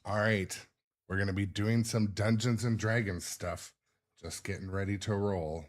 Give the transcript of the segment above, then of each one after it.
All right, we're going to be doing some Dungeons and Dragons stuff. Just getting ready to roll.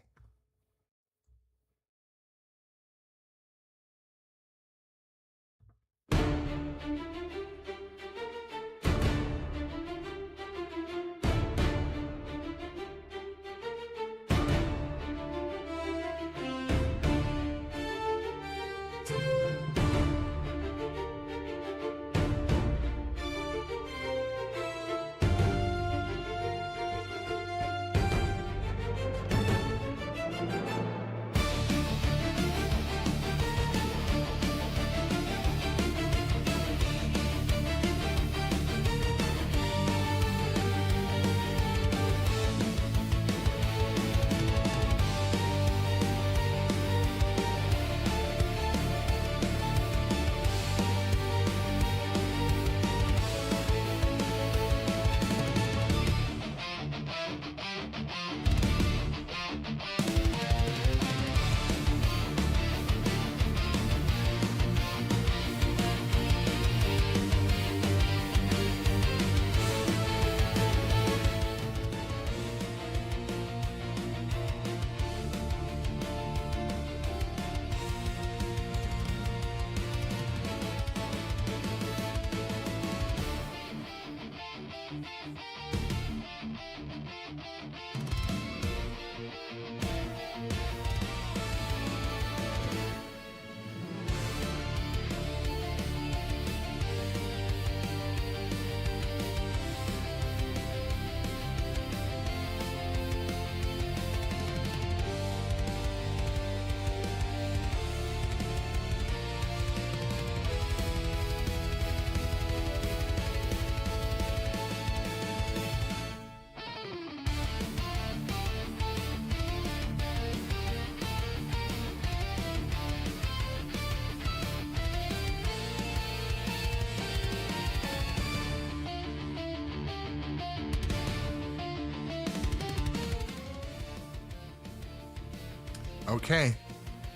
Okay,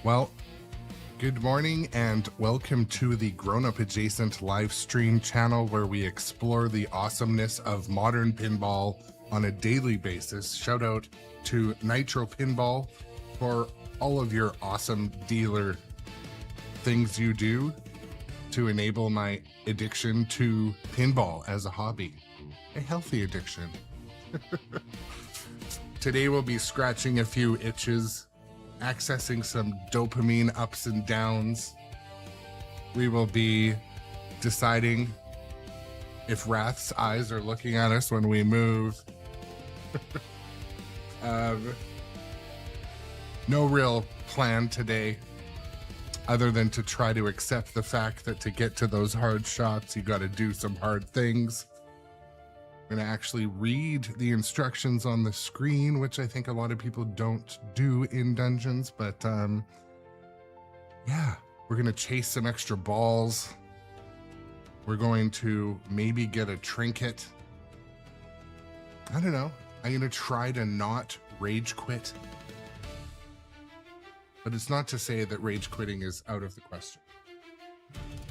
well, good morning and welcome to the Grown Up Adjacent live stream channel where we explore the awesomeness of modern pinball on a daily basis. Shout out to Nitro Pinball for all of your awesome dealer things you do to enable my addiction to pinball as a hobby, a healthy addiction. Today we'll be scratching a few itches, accessing some dopamine ups and downs. We will be deciding if Wrath's eyes are looking at us when we move. No real plan today other than to try to accept the fact that to get to those hard shots, you got to do some hard things. I'm going to actually read the instructions on the screen, which I think a lot of people don't do in dungeons, but yeah, we're going to chase some extra balls. We're going to maybe get a trinket. I don't know. I'm going to try to not rage quit. But it's not to say that rage quitting is out of the question.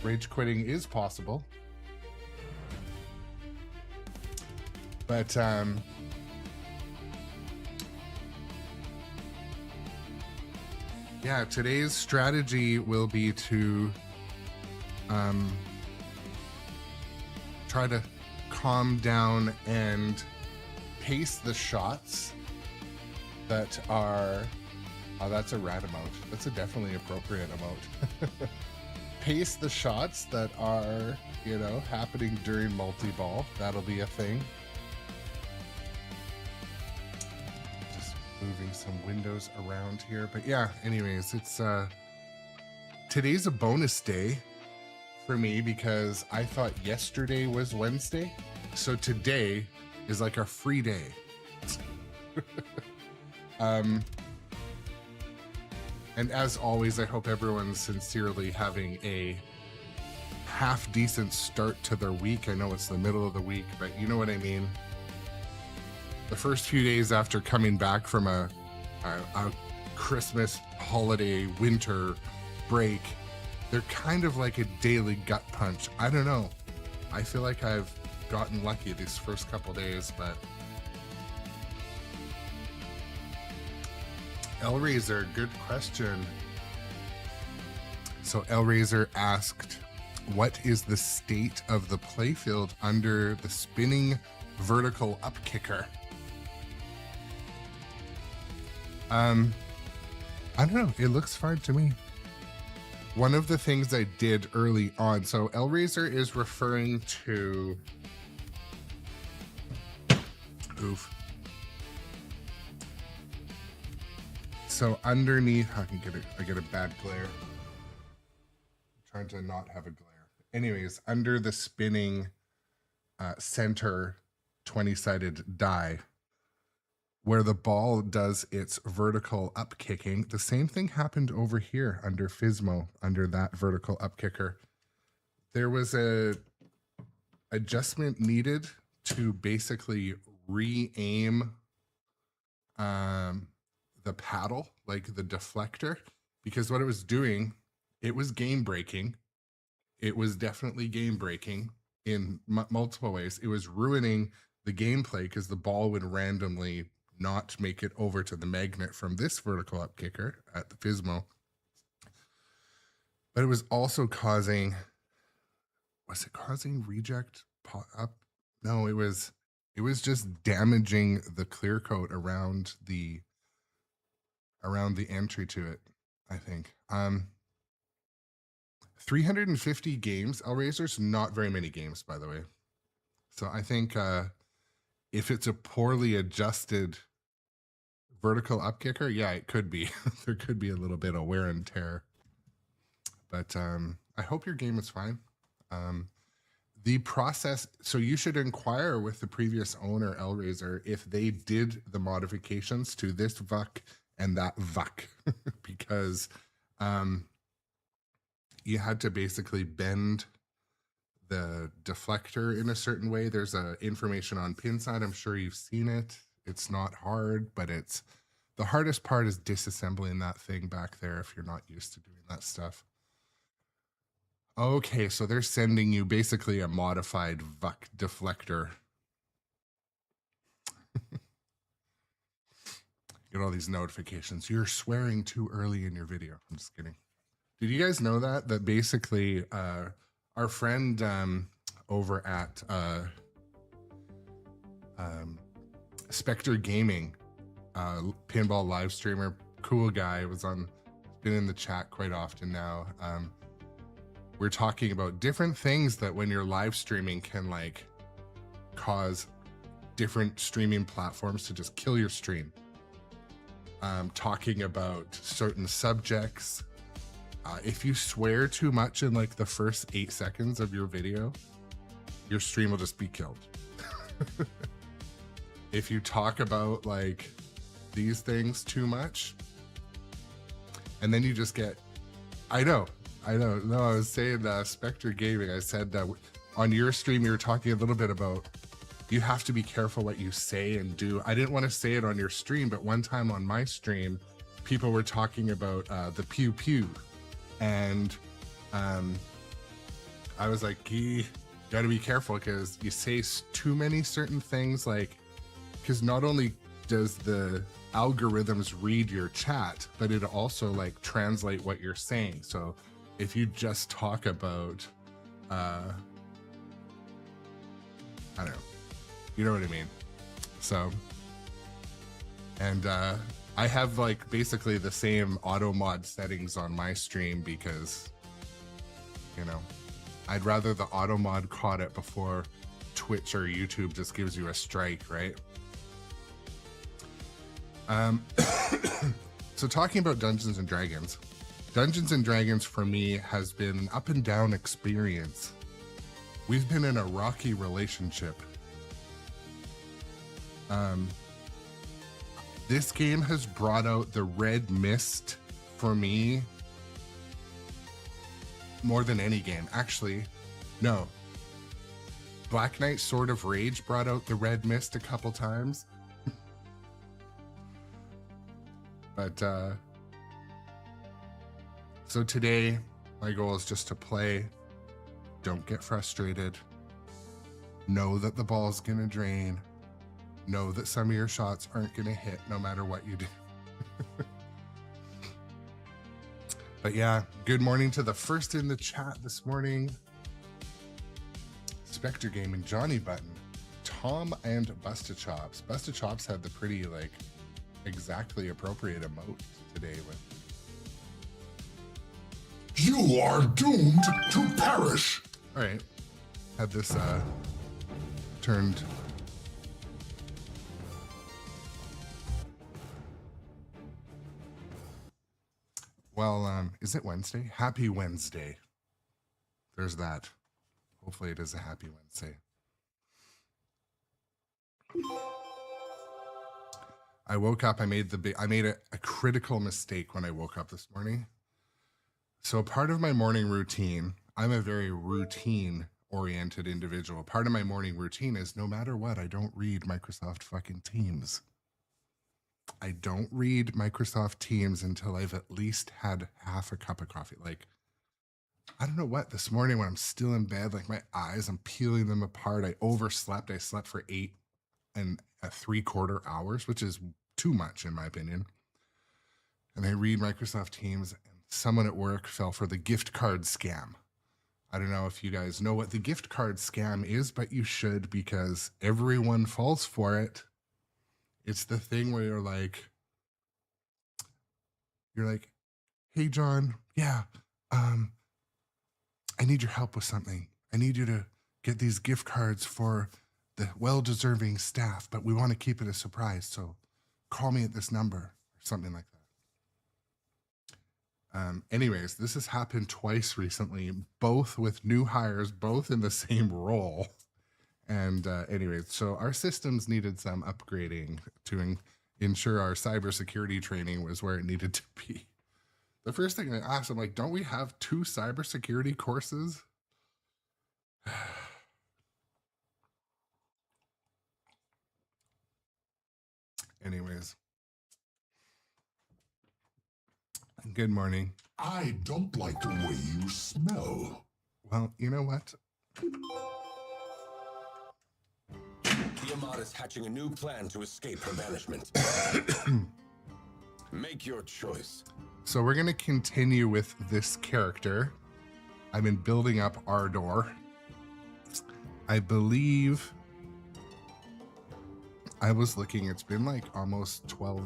Rage quitting is possible. But yeah, today's strategy will be to try to calm down and pace the shots that are, oh, that's a rad amount. That's a definitely appropriate amount. Pace the shots that are, you know, happening during multi-ball. That'll be a thing. Moving some windows around here, but yeah, anyways, it's today's a bonus day for me because I thought yesterday was Wednesday, so today is like a free day. And as always, I hope everyone's sincerely having a half decent start to their week. I know it's the middle of the week, but you know what I mean. The first few days after coming back from a Christmas holiday winter break, they're kind of like a daily gut punch. I don't know. I feel like I've gotten lucky these first couple days, but Elraiser, good question. So Elraiser asked, what is the state of the playfield under the spinning vertical up kicker? I don't know. It looks fine to me. One of the things I did early on, so Elraiser is referring to, oof. So underneath, I get a bad glare. I'm trying to not have a glare. Anyways, under the spinning center 20-sided die, where the ball does its vertical up kicking, the same thing happened over here under Fismo, under that vertical up kicker. There was a adjustment needed to basically re-aim the paddle, like the deflector, because what it was doing, it was game breaking. It was definitely game breaking in multiple ways. It was ruining the gameplay because the ball would randomly not make it over to the magnet from this vertical up kicker at the Fismo. But it was also causing, was it causing reject up? No, it was just damaging the clear coat around the entry to it, I think. 350 games. Elraiser's not very many games, by the way. So I think if it's a poorly adjusted vertical up kicker, yeah, it could be. There could be a little bit of wear and tear. But I hope your game is fine. The process, so you should inquire with the previous owner, Elraiser, if they did the modifications to this VUC and that VUC, because you had to basically bend the deflector in a certain way. There's information on Pinside. I'm sure you've seen it. It's not hard, but it's the hardest part is disassembling that thing back there if you're not used to doing that stuff. Okay, so they're sending you basically a modified VUC deflector. Get all these notifications. You're swearing too early in your video. I'm just kidding. Did you guys know that basically our friend over at Spectre Gaming, pinball live streamer, cool guy, been in the chat quite often now. We're talking about different things that when you're live streaming can like cause different streaming platforms to just kill your stream. Talking about certain subjects. If you swear too much in like the first 8 seconds of your video, your stream will just be killed. If you talk about like these things too much, and then you just get, I know. No, I was saying Spectre Gaming, I said that on your stream, you were talking a little bit about you have to be careful what you say and do. I didn't want to say it on your stream, but one time on my stream, people were talking about the pew pew. And I was like, you got to be careful because you say too many certain things, like, because not only does the algorithms read your chat, but it also like translate what you're saying. So if you just talk about, I don't know, you know what I mean? So, and I have like basically the same auto mod settings on my stream because, you know, I'd rather the auto mod caught it before Twitch or YouTube just gives you a strike, right? So talking about Dungeons and Dragons. Dungeons and Dragons for me has been an up and down experience. We've been in a rocky relationship. This game has brought out the red mist for me more than any game. Actually, no. Black Knight Sword of Rage brought out the red mist a couple times. But, so today, my goal is just to play, don't get frustrated, Know that the ball's gonna drain. Know that some of your shots aren't gonna hit no matter what you do. But yeah, good morning to the first in the chat this morning. Spectre Gaming, Johnny Button, Tom, and Busta Chops. Busta Chops had the pretty, like, exactly appropriate emote today with... You are doomed to perish. All right. Had this turned... Well, is it Wednesday? Happy Wednesday. There's that. Hopefully it is a happy Wednesday. I woke up, I made a critical mistake when I woke up this morning. So part of my morning routine, I'm a very routine oriented individual. Part of my morning routine is no matter what, I don't read Microsoft fucking Teams. I don't read Microsoft Teams until I've at least had half a cup of coffee. Like, I don't know what, this morning when I'm still in bed, like my eyes, I'm peeling them apart. I overslept. I slept for 8 3/4 hours, which is too much in my opinion. And I read Microsoft Teams, and someone at work fell for the gift card scam. I don't know if you guys know what the gift card scam is, but you should, because everyone falls for it. It's the thing where you're like, hey, John, yeah, I need your help with something. I need you to get these gift cards for the well-deserving staff, but we want to keep it a surprise, so call me at this number, or something like that. Anyways, this has happened twice recently, both with new hires, both in the same role. And anyways, so our systems needed some upgrading to ensure our cybersecurity training was where it needed to be. The first thing I asked, I'm like, don't we have 2 cybersecurity courses? Anyways. Good morning. I don't like the way you smell. Well, you know what? Tiamat is hatching a new plan to escape her banishment. Make your choice. So we're going to continue with this character. I've been building up Ardor. I believe I was looking, it's been like almost 12.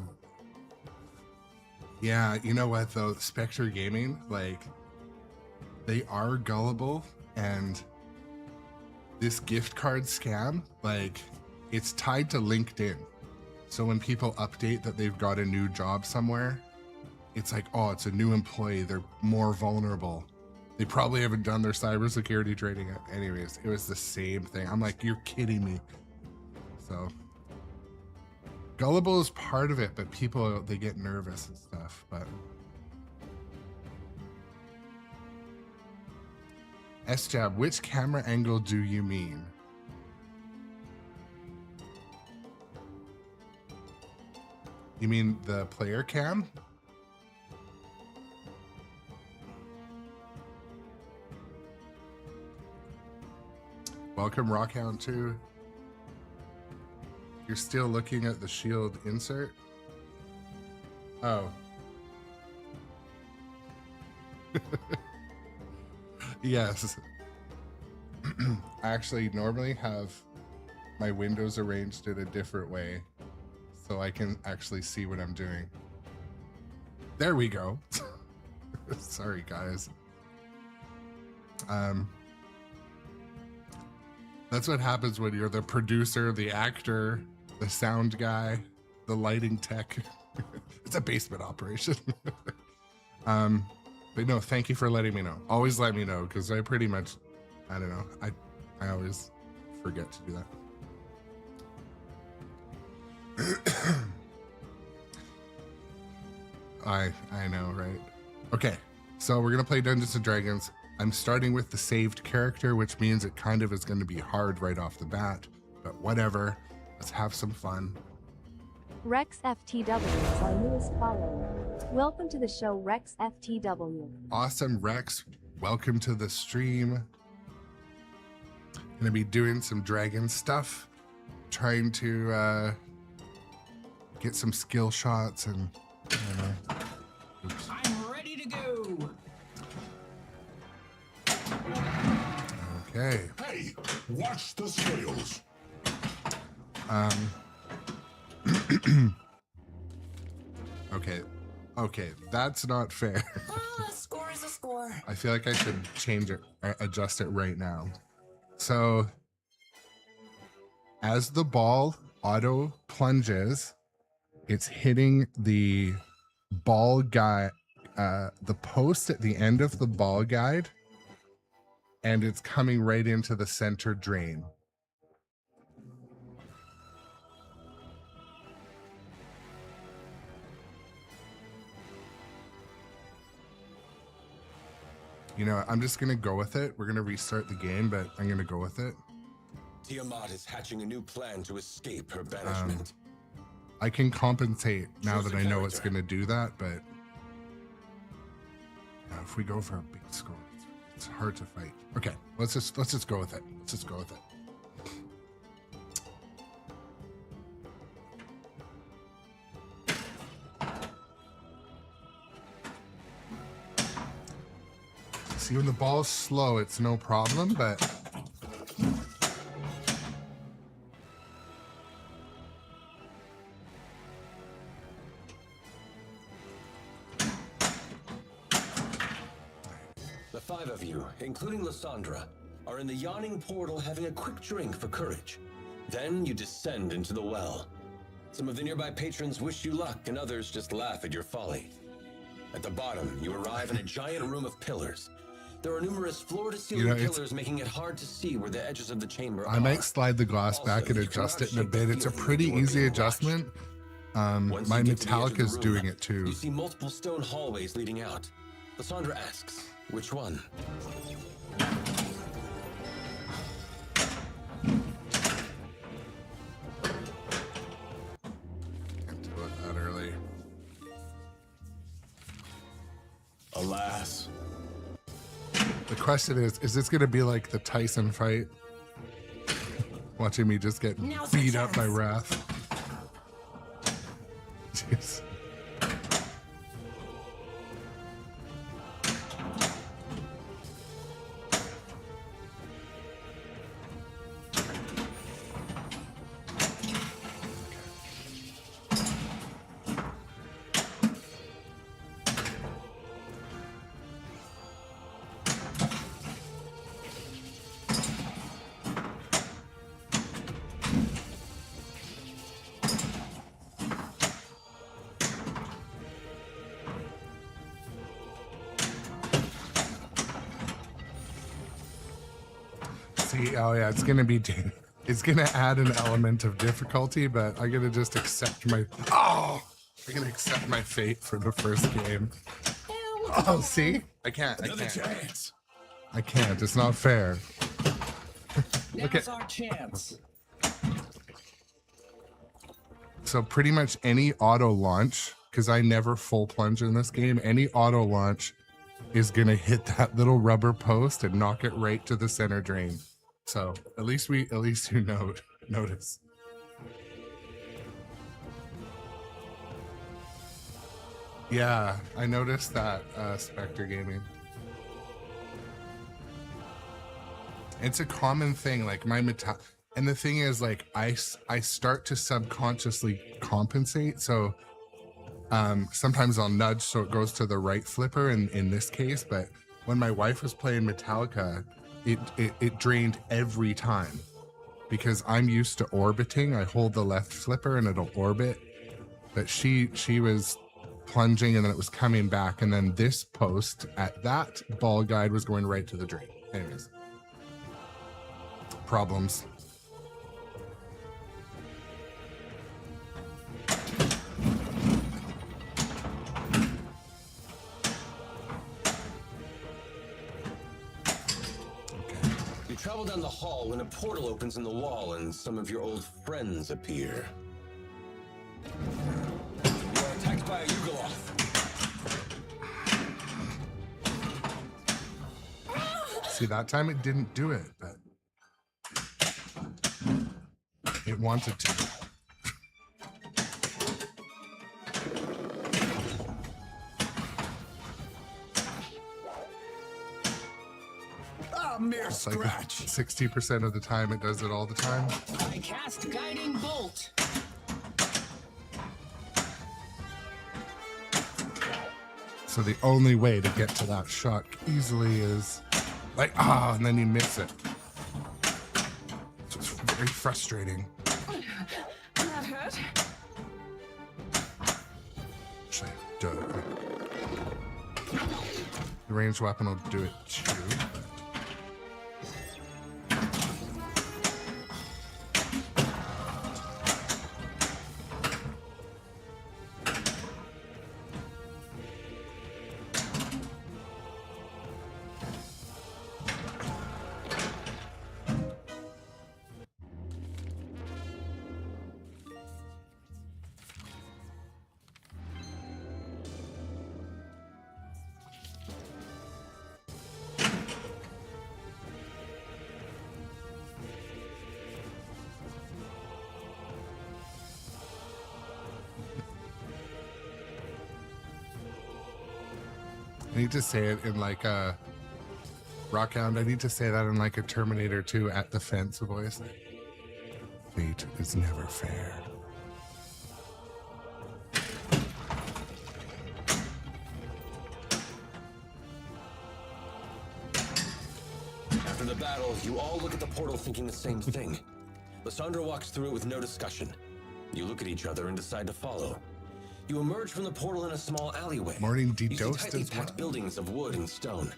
Yeah, you know what though? Spectre Gaming, like, they are gullible, and this gift card scam, like, it's tied to LinkedIn. So when people update that they've got a new job somewhere, it's like, oh, it's a new employee. They're more vulnerable. They probably haven't done their cybersecurity training yet. Anyways, it was the same thing. I'm like, you're kidding me. So gullible is part of it, but people, they get nervous and stuff. But S-Jab, which camera angle do you mean? You mean the player cam? Welcome, Rockhound 2. You're still looking at the shield insert? Oh. Yes. I actually normally have my windows arranged in a different way so I can actually see what I'm doing. There we go. Sorry, guys. That's what happens when you're the producer, the actor, the sound guy, the lighting tech. It's a basement operation. But no, thank you for letting me know. Always let me know, because I pretty much, I don't know, I always forget to do that. I know, right? Okay, so we're gonna play Dungeons and Dragons. I'm starting with the saved character, which means it kind of is going to be hard right off the bat, but whatever. Let's have some fun. Rex FTW is our newest follower. Welcome to the show, Rex FTW. Awesome, Rex. Welcome to the stream. Gonna be doing some dragon stuff, trying to get some skill shots and. Oops. I'm ready to go. Okay. Hey, watch the scales. Okay, that's not fair. A score is a score. I feel like I should change it, adjust it right now. So, as the ball auto plunges, it's hitting the ball guide, the post at the end of the ball guide, and it's coming right into the center drain. You know, I'm just gonna go with it. We're gonna restart the game, but I'm gonna go with it. Tiamat is hatching a new plan to escape her banishment. I can compensate now Choose that a I know it's character. gonna do that, but if we go for a big score, it's hard to fight. Okay, let's just go with it. Let's just go with it. See, when the ball's slow, it's no problem, but The five of you, including Lysandra, are in the yawning portal having a quick drink for courage. Then you descend into the well. Some of the nearby patrons wish you luck, and others just laugh at your folly. At the bottom, you arrive in a giant room of pillars. There are numerous floor-to-ceiling pillars, making it hard to see where the edges of the chamber are. I might slide the glass Also, back and you adjust cannot it in a shake the bit. It's a feeling pretty that you are easy being adjustment. Once My you get to the edge of the Metallica's room, doing it too. You see multiple stone hallways leading out. Lysandra asks, which one? Can't do it that early. Alas. The question is this going to be like the Tyson fight? Watching me just get Now's the beat up by chance. Wrath. Jeez. See, oh yeah, it's gonna add an element of difficulty, but I'm gonna just accept my I'm gonna accept my fate for the first game. Oh, see? I can't. Chance. I can't. It's not fair. Look Now's at our chance. so pretty much any auto launch, because I never full plunge in this game, any auto launch is gonna hit that little rubber post and knock it right to the center drain. So at least you notice. Yeah, I noticed that, Spectre Gaming. It's a common thing, like my and the thing is, like, I start to subconsciously compensate, so sometimes I'll nudge so it goes to the right flipper in this case, but when my wife was playing Metallica, it drained every time because I'm used to orbiting. I hold the left flipper and it'll orbit, but she was plunging and then it was coming back, and then this post at that ball guide was going right to the drain. Anyways, problems. You travel down the hall when a portal opens in the wall and some of your old friends appear. You are attacked by a Yugoloth. See, that time it didn't do it, but wanted to. A mere It's like scratch. 60% of the time it does it all the time. I cast Guiding Bolt. So the only way to get to that shot easily is like, and then you miss it. So it's very frustrating. That hurt. Actually, the ranged weapon will do it too. I need to say it in like a Rockhound. I need to say that in like a Terminator 2 at the fence voice. Fate is never fair. After the battle, you all look at the portal thinking the same thing. Lysandra walks through it with no discussion. You look at each other and decide to follow. You emerge from the portal in a small alleyway. Morning You see de-dosed tightly as packed well. buildings of wood and stone.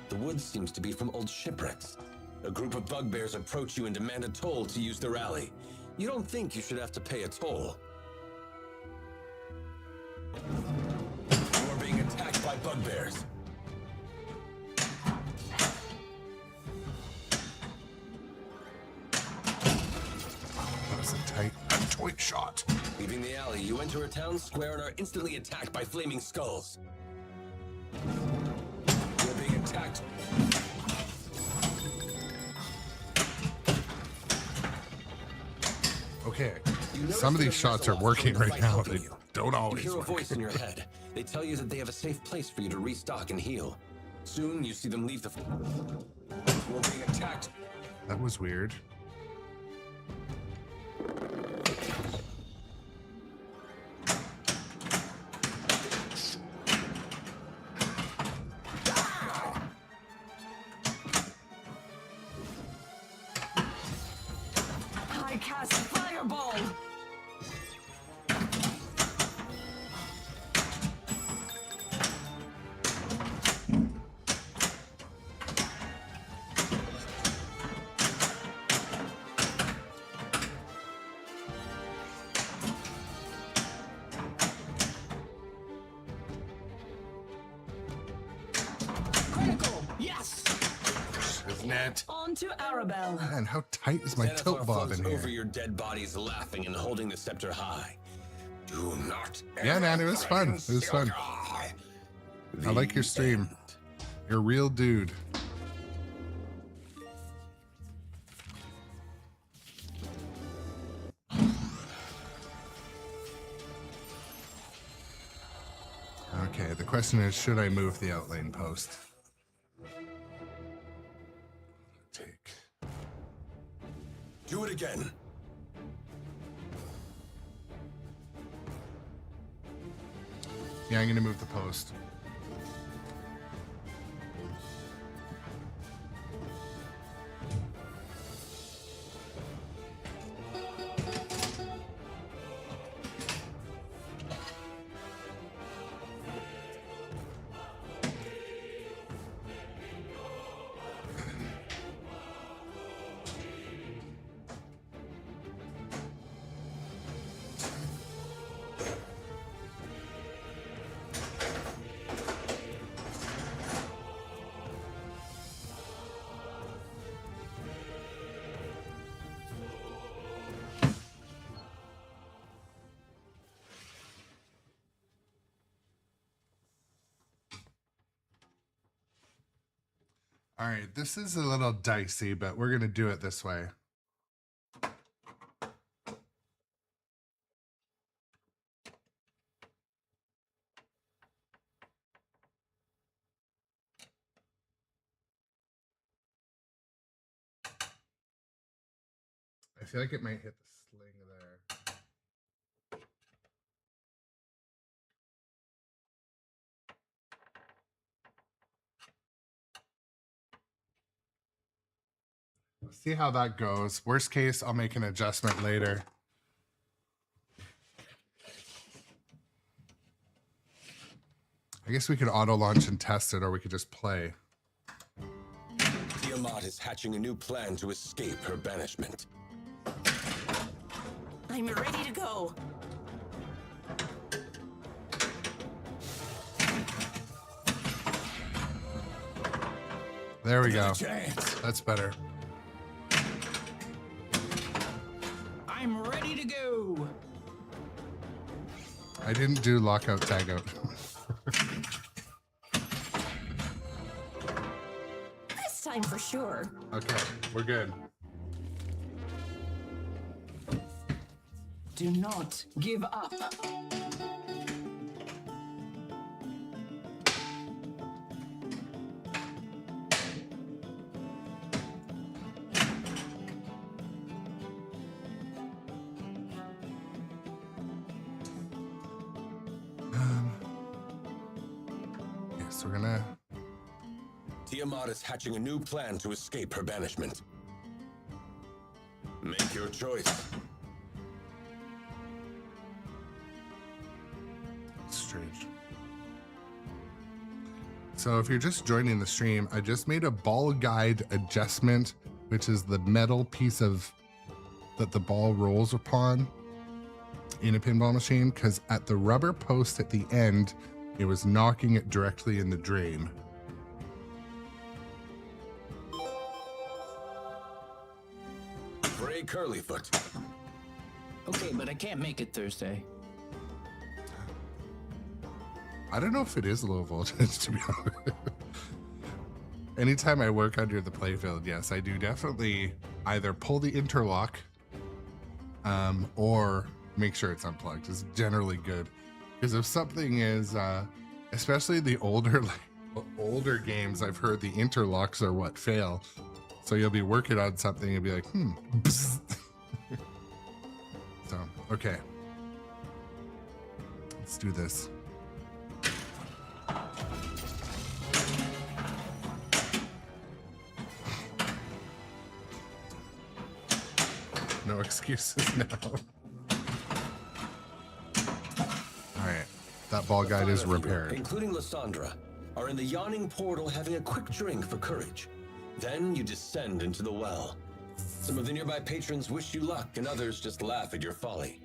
The wood seems to be from old shipwrecks. A group of bugbears approach you and demand a toll to use their alley. You don't think you should have to pay a toll. You are being attacked by bugbears. That was a tight shot. Leaving the alley, you enter a town square and are instantly attacked by flaming skulls. You're being attacked. Okay, You notice some of that these a shots are vessel working off in the right fight now. helping They you. don't You always hear a work. voice in your head. They tell you that they have a safe place for you to restock and heal. Soon, you see them leave the... You're being attacked. That was weird. I cast Fireball. Critical. Yes. Isn't it? On to Arabelle. Man, how tight is my Xanathar tilt bob floats in over here? your dead bodies, laughing and holding the scepter high. Do not. Yeah, man, it was fun. It was fun. I like your stream. You're a real dude. Okay, the question is, should I move the outlane post? Take. Do it again. Yeah, I'm gonna move the post. All right, this is a little dicey, but we're gonna do it this way. I feel like it might hit the sling there. Let's see how that goes. Worst case, I'll make an adjustment later. I guess we could auto launch and test it, or we could just play. Tiamat is hatching a new plan to escape her banishment. I'm ready to go. There we go. Chance. That's better. I'm ready to go. I didn't do lockout tagout. This time for sure. Okay, we're good. Do not give up. Yes, we're gonna. Tiamat is hatching a new plan to escape her banishment. Make your choice. Strange. So if you're just joining the stream, I just made a ball guide adjustment, which is the metal piece of that the ball rolls upon in a pinball machine, because at the rubber post at the end, it was knocking it directly in the drain. Bray Curlyfoot. Okay, but I can't make it Thursday. I don't know if it is low voltage, to be honest. Anytime I work under the playfield, yes, I do definitely either pull the interlock or make sure it's unplugged. It's generally good. Because if something is, especially the older games, I've heard the interlocks are what fail. So you'll be working on something and be like, So, okay. Let's do this. No excuses now. All right, that ball guide is repaired. Including Lysandra, are in the yawning portal having a quick drink for courage. Then you descend into the well. Some of the nearby patrons wish you luck, and others just laugh at your folly.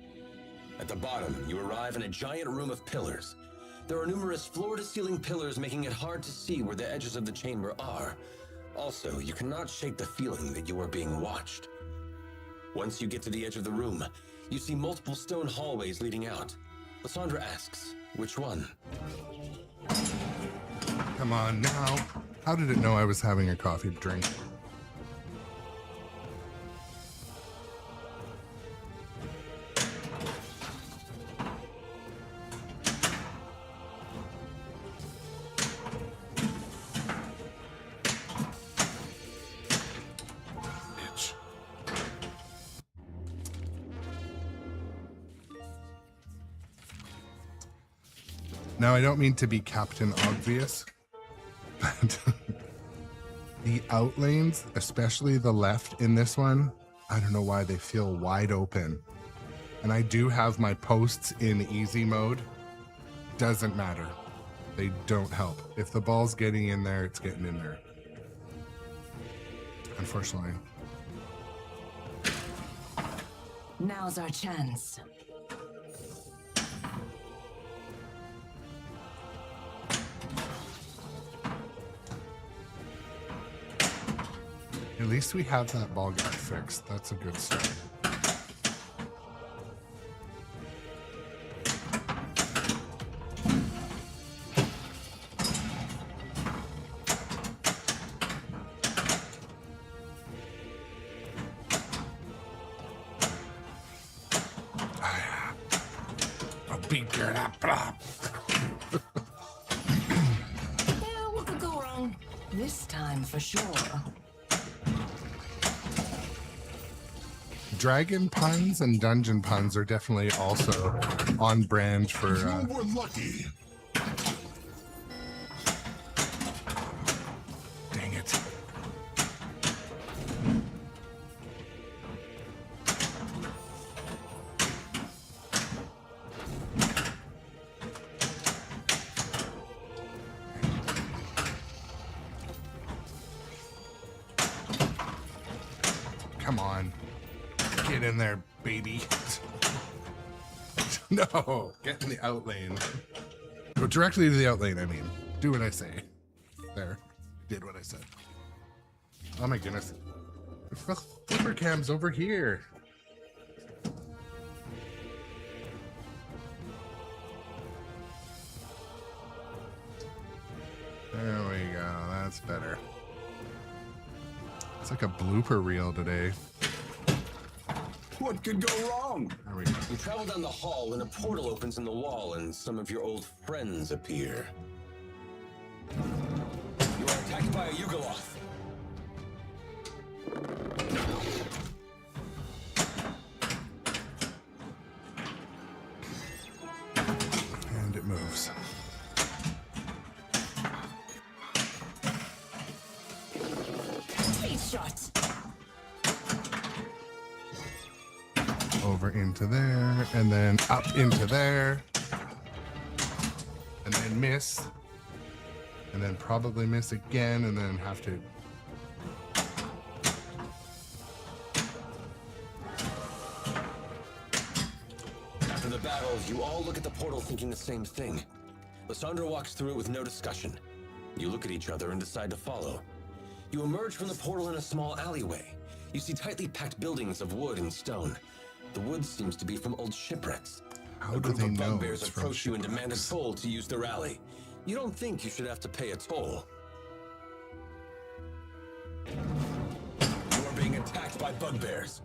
At the bottom, you arrive in a giant room of pillars. There are numerous floor-to-ceiling pillars, making it hard to see where the edges of the chamber are. Also, you cannot shake the feeling that you are being watched. Once you get to the edge of the room, you see multiple stone hallways leading out. Lysandra asks, which one? Come on now. How did it know I was having a coffee drink? Bitch. Now, I don't mean to be Captain Obvious, but the outlanes, especially the left in this one, I don't know why they feel wide open. And I do have my posts in easy mode. Doesn't matter. They don't help. If the ball's getting in there, it's getting in there. Unfortunately. Now's our chance. At least we have that ball guy fixed. That's a good start. I'll beat your laptop. Yeah, what could go wrong? This time for sure. dragon puns and dungeon puns are definitely also on brand for. You were lucky. Dang it. Come on. Get in there, baby. No, get in the out lane. Go directly to the out lane, I mean. Do what I say. There. Did what I said. Oh my goodness. Flipper cam's over here. There we go. That's better. It's like a blooper reel today. What could go wrong? There we go. You travel down the hall and a portal opens in the wall and some of your old friends appear. You are attacked by a Yugoloth. And it moves. Great shot. Over into there, and then up into there, and then miss, and then probably miss again, and then have to. After the battle, you all look at the portal thinking the same thing. Lysandra walks through it with no discussion. You look at each other and decide to follow. You emerge from the portal in a small alleyway. You see tightly packed buildings of wood and stone. The wood seems to be from old shipwrecks. How A do group they of know bugbears it's from approach you and demand a shipwrecks? toll to use the rally. You don't think you should have to pay a toll. You are being attacked by bugbears.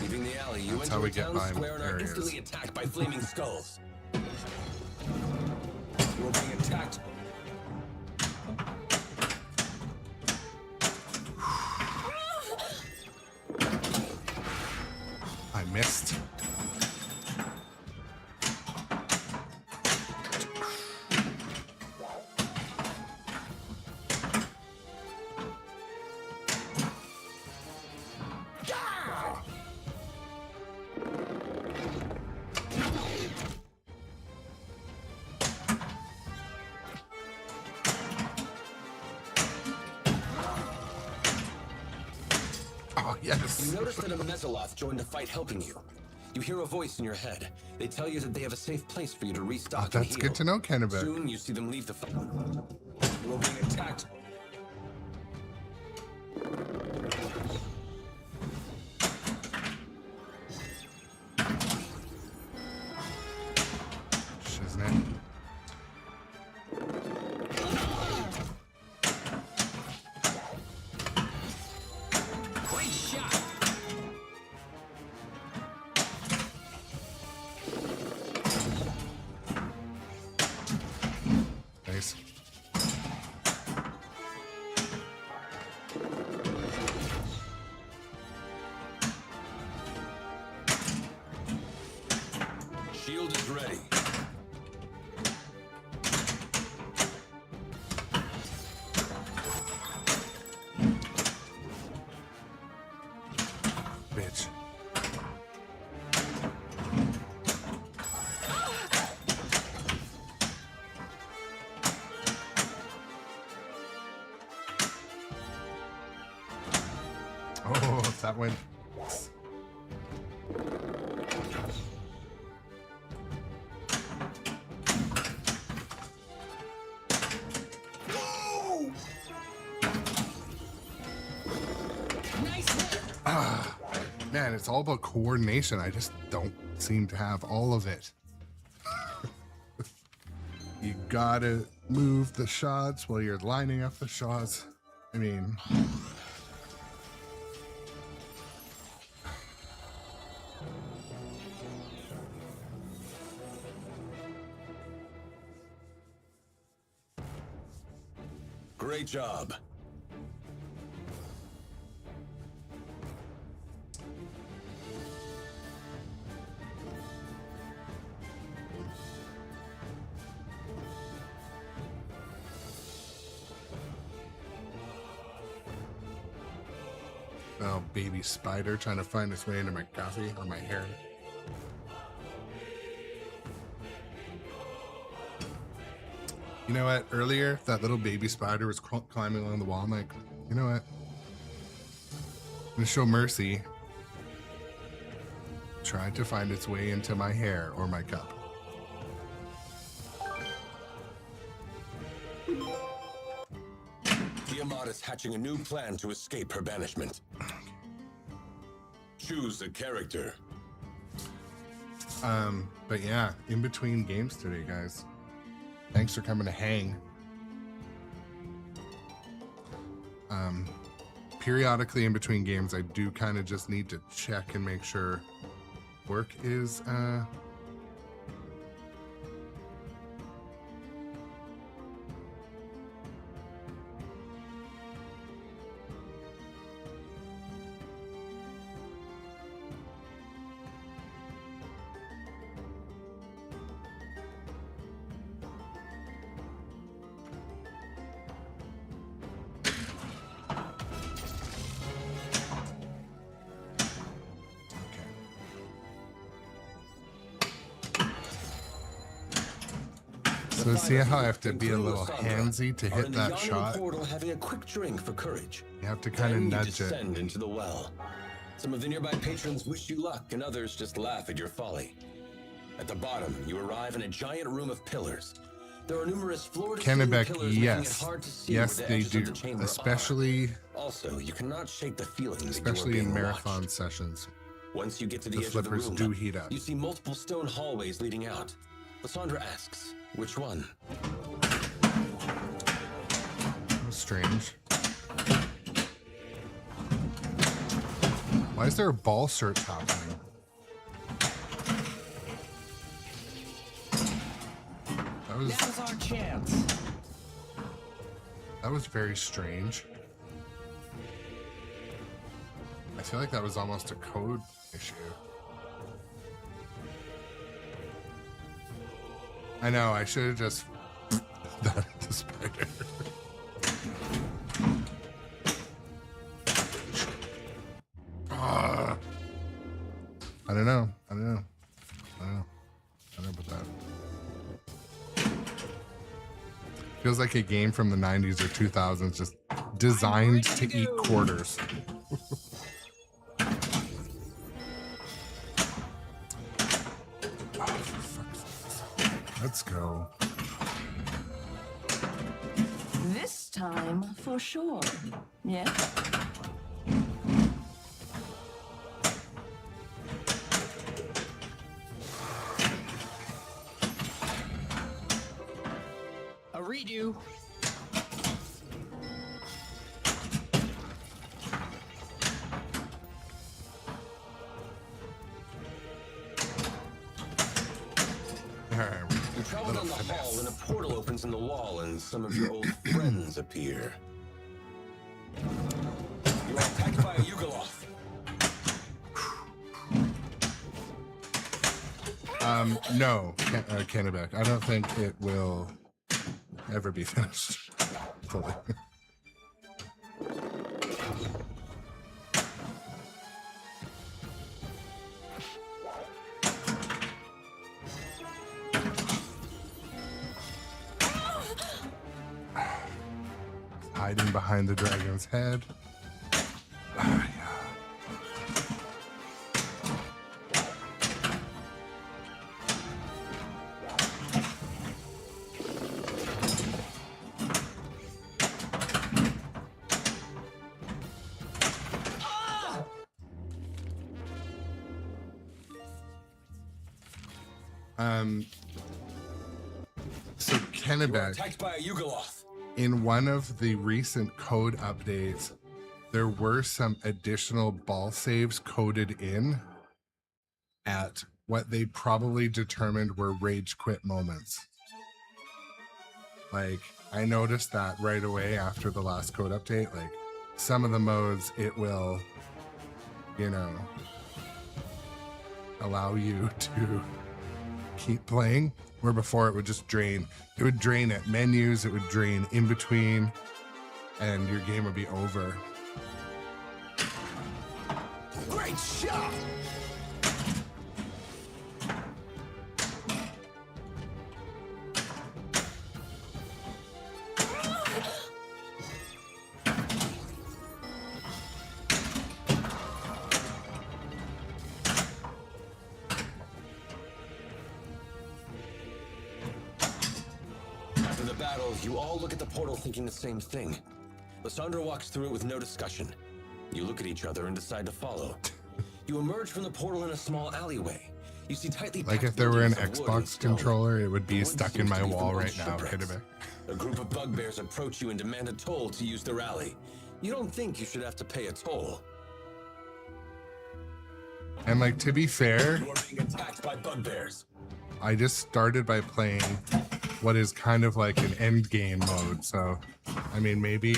Leaving the alley, you That's enter how we a get town by square and are barriers. instantly attacked by flaming skulls. You are being attacked. I missed. Oh, yes. You notice that a Mesoloth joined the fight helping you. You hear a voice in your head. They tell you that they have a safe place for you to restock and That's heal. good to know, Kennebec. Soon you see them leave the fight. You are being attacked. Shiznit. Great shot. Nice. Shield is ready. Bitch. Oh, that went. Nice hit. Man, it's all about coordination. I just don't seem to have all of it. You gotta move the shots while you're lining up the shots. I mean, Great job. Oh, baby spider trying to find its way into my coffee or my hair. You know what? Earlier, that little baby spider was climbing along the wall. I'm like, you know what? I'm gonna show mercy. Tried to find its way into my hair or my cup. Tiamat is hatching a new plan to escape her banishment. Choose a character. But yeah, in between games today, guys. Thanks for coming to hang. Periodically in between games, I do kind of just need to check and make sure work is So see how I have to be a little handsy to hit that shot? Portal having a quick drink for courage. You have to kind of nudge it. Descend into the well. Some of the nearby patrons wish you luck, and others just laugh at your folly. At the bottom, you arrive in a giant room of pillars. There are numerous floor-to-ceiling pillars, making it hard to see yes, where the they edges do, of the chamber especially. Also, you cannot shake the feeling especially that you are in being marathon watched. sessions. Once you get to the edge of the flippers room, do heat up. you see multiple stone hallways leading out. Lysandra asks, which one? Strange. Why is there a ball search happening? Now's our chance. That was very strange. I feel like that was almost a code issue. I know, I should have just that the spider. I don't know about that. Feels like a game from the 90s or 2000s, just designed to eat quarters. Let's go. This time, for sure. Yeah? A redo. You travel down the hall and a portal opens in the wall and some of your old friends appear. You are attacked by a Yugoloth. No, Kennebec. I don't think it will ever be finished fully. Hiding behind the dragon's head. Ah, yeah. So Kennebec, Attacked by a Yugoloth. in one of the recent code updates, there were some additional ball saves coded in at what they probably determined were rage quit moments. Like, I noticed that right away after the last code update. Like some of the modes, it will, you know, allow you to keep playing, where before it would just drain. It would drain at menus, it would drain in between, and your game would be over. Great shot! After the battle, you all look at the portal thinking the same thing. Lysandra walks through it with no discussion. You look at each other and decide to follow. You emerge from the portal in a small alleyway. You see tightly Like packed if there were an buildings of wood and Xbox stone. controller, it would be The wood stuck in seems my to be wall from right old now. shipwrecks. Hit A group of bugbears approach you and demand a toll to use the rally. You don't think you should have to pay a toll. And like, to be fair, You are being attacked by bugbears. I just started by playing what is kind of like an end game mode. So, I mean, maybe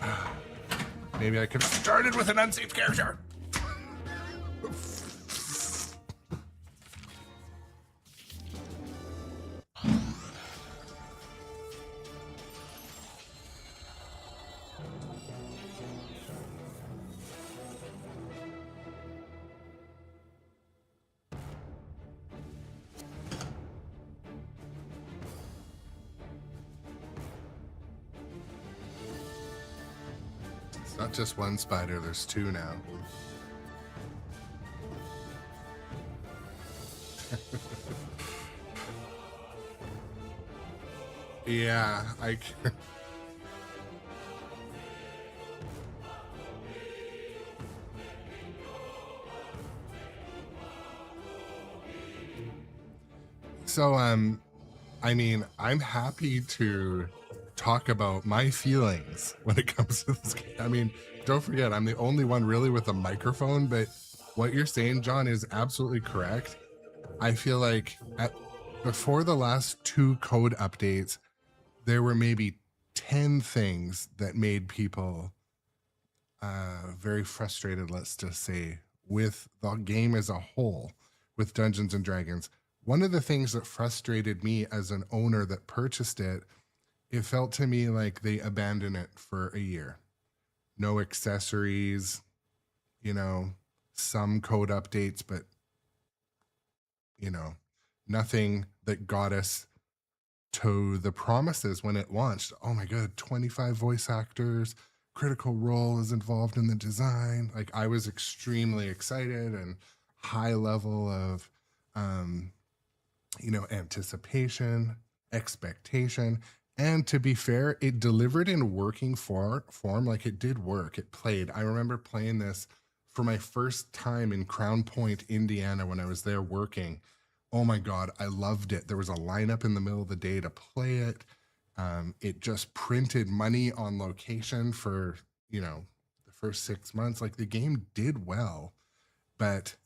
I could have started with an unsafe character. It's not just one spider, there's two now. Yeah, So, I mean, I'm happy to talk about my feelings when it comes to this game. I mean, don't forget, I'm the only one really with a microphone, but what you're saying, John, is absolutely correct. I feel like before the last 2 code updates, there were maybe 10 things that made people very frustrated, let's just say, with the game as a whole, with Dungeons and Dragons. One of the things that frustrated me as an owner that purchased it, it felt to me like they abandoned it for a year. No accessories, you know, some code updates, but, you know, nothing that got us to the promises when it launched. Oh my God, 25 voice actors, Critical Role is involved in the design. Like, I was extremely excited and high level of, you know, anticipation, expectation. And to be fair, it delivered in working form. Like, it did work. It played. I remember playing this for my first time in Crown Point, Indiana, when I was there working. Oh my God, I loved it. There was a lineup in the middle of the day to play it. It just printed money on location for, you know, the first 6 months. Like, the game did well, but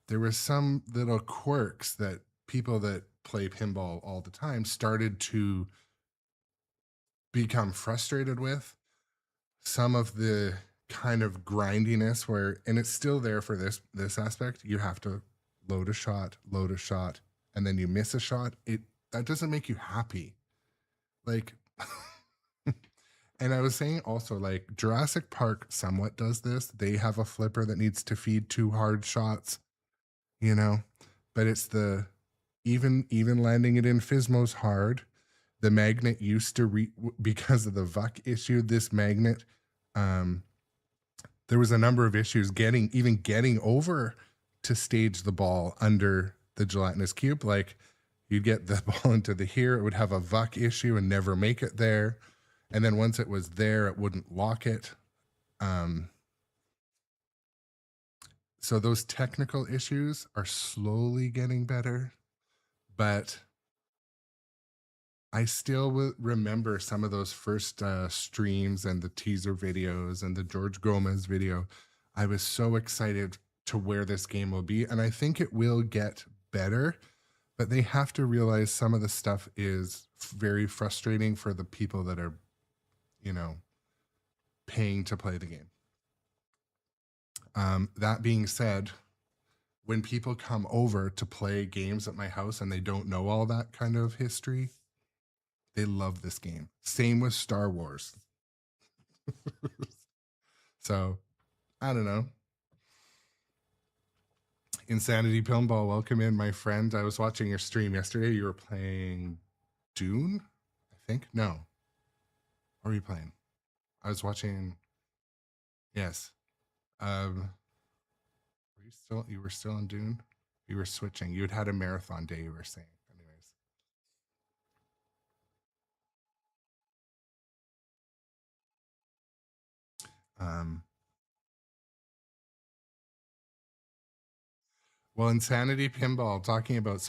there were some little quirks that people that play pinball all the time started to become frustrated with. Some of the kind of grindiness where, and it's still there for this aspect, you have to load a shot, and then you miss a shot. That doesn't make you happy. Like, and I was saying also, like, Jurassic Park somewhat does this. They have a flipper that needs to feed 2 hard shots, you know, but it's the even landing it in Physmo's hard. The magnet used to because of the VUC issue, this magnet, there was a number of issues getting over to stage the ball under the gelatinous cube. Like, you'd get the ball into the here, it would have a VUC issue and never make it there. And then once it was there, it wouldn't lock it. So those technical issues are slowly getting better, but I still remember some of those first streams and the teaser videos and the George Gomez video. I was so excited to where this game will be, and I think it will get better. but they have to realize some of the stuff is very frustrating for the people that are, you know, paying to play the game. That being said, when people come over to play games at my house and they don't know all that kind of history, they love this game. Same with Star Wars. So, I don't know. Insanity Pinball, welcome in, my friend. I was watching your stream yesterday. You were playing Dune, I think. No. What were you playing? I was watching. Yes. You were still on Dune? You were switching. You had a marathon day, you were saying. Anyways. Well, Insanity Pinball, talking about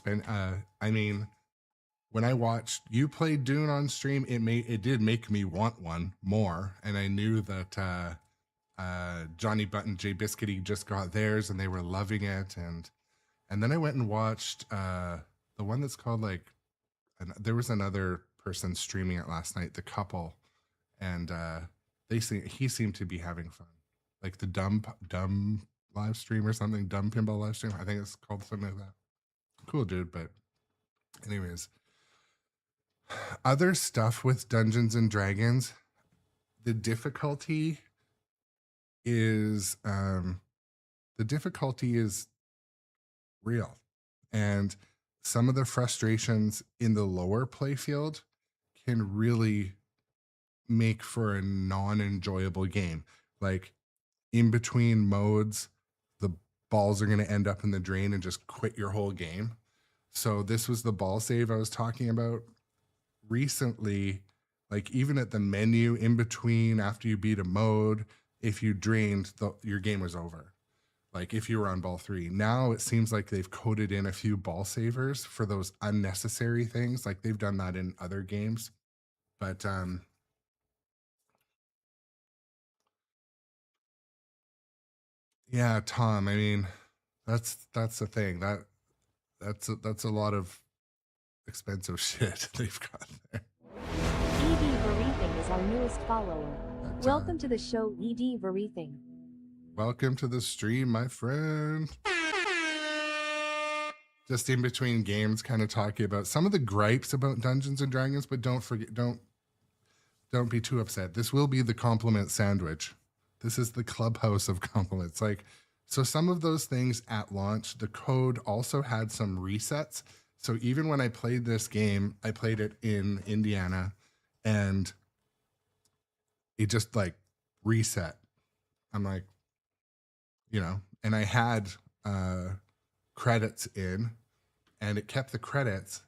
I mean, when I watched you play Dune on stream, it did make me want one more. And I knew that Johnny Button, Jay Biscuity just got theirs and they were loving it. And then I went and watched the one that's called there was another person streaming it last night, the couple, and he seemed to be having fun, like the dumb live stream or something, dumb pinball live stream. I think it's called something like that. Cool dude, but anyways, other stuff with Dungeons and Dragons, the difficulty is real, and some of the frustrations in the lower playfield can really make for a non-enjoyable game. Like in between modes, the balls are going to end up in the drain and just quit your whole game. So this was the ball save I was talking about recently. Like even at the menu in between, after you beat a mode, if you drained, your game was over. Like if you were on ball 3. Now it seems like they've coded in a few ball savers for those unnecessary things. Like they've done that in other games. But yeah, Tom, I mean, that's the thing. That's a lot of expensive shit they've got there. ED Varething is our newest follower. Welcome to the show, ED Varething. Welcome to the stream, my friend. Just in between games, kind of talking about some of the gripes about Dungeons and Dragons, but don't be too upset. This will be the compliment sandwich. This is the clubhouse of compliments. So some of those things at launch, the code also had some resets. So even when I played this game, I played it in Indiana and it just reset. I'm like, and I had credits in and it kept the credits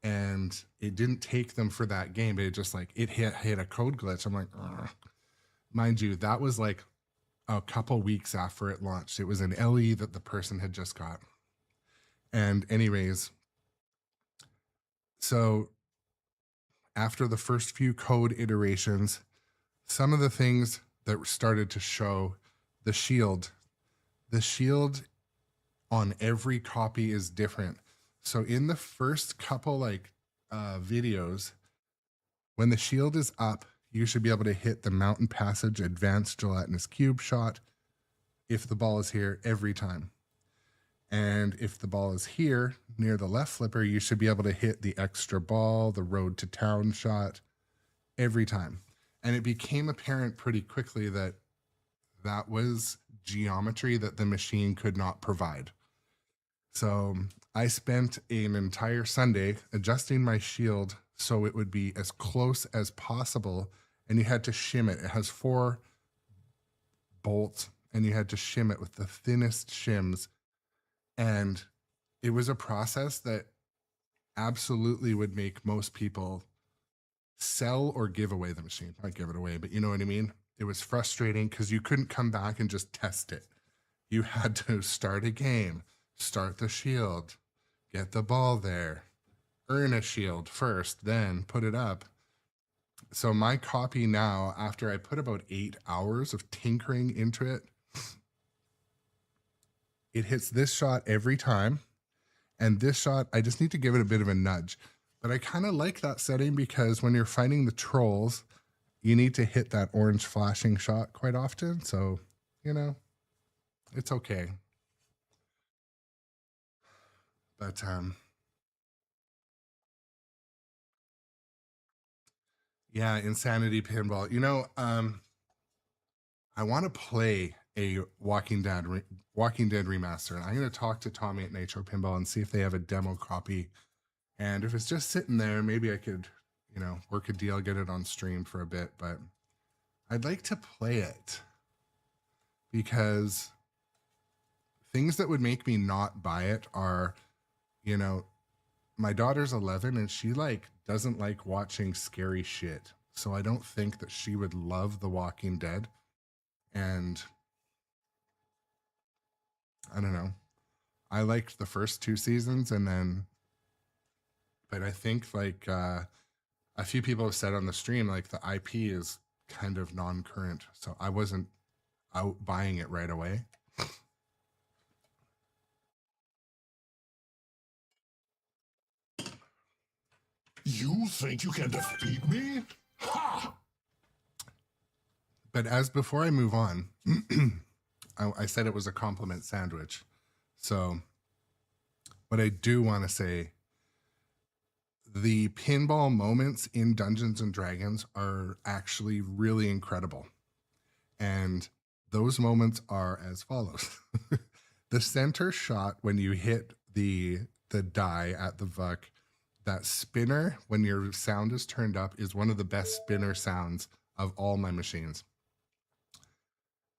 and it didn't take them for that game. But it just it hit a code glitch. I'm like, ugh. Mind you, that was a couple weeks after it launched. It was an LE that the person had just got. And anyways, so after the first few code iterations, some of the things that started to show, the shield on every copy is different. So in the first couple videos, when the shield is up, you should be able to hit the Mountain Passage Advanced Gelatinous Cube shot if the ball is here every time. And if the ball is here near the left flipper, you should be able to hit the extra ball, the Road to Town shot every time. And it became apparent pretty quickly that that was geometry that the machine could not provide. So I spent an entire Sunday adjusting my shield so it would be as close as possible, and you had to shim it. It has 4 bolts, and you had to shim it with the thinnest shims. And it was a process that absolutely would make most people sell or give away the machine. Not give it away, but you know what I mean? It was frustrating because you couldn't come back and just test it. You had to start a game, start the shield, get the ball there, earn a shield first, then put it up. So my copy now, after I put about 8 hours of tinkering into it, it hits this shot every time. And this shot, I just need to give it a bit of a nudge. But I kind of like that setting because when you're fighting the trolls, you need to hit that orange flashing shot quite often. So, you know, it's okay. But, yeah, Insanity Pinball. You know, I want to play a Walking Dead remaster, and I'm going to talk to Tommy at Nitro Pinball and see if they have a demo copy. And if it's just sitting there, maybe I could, you know, work a deal, get it on stream for a bit. But I'd like to play it because things that would make me not buy it are, you know, my daughter's 11 and she like doesn't like watching scary shit. So I don't think that she would love The Walking Dead. And I don't know. I liked the first 2 seasons but I think like a few people have said on the stream, like the IP is kind of non-current. So I wasn't out buying it right away. You think you can defeat me? Ha! But as before I move on, I said it was a compliment sandwich. So what I do want to say, the pinball moments in Dungeons and Dragons are actually really incredible. And those moments are as follows. The center shot when you hit the die at the VUC, that spinner when your sound is turned up is one of the best spinner sounds of all my machines.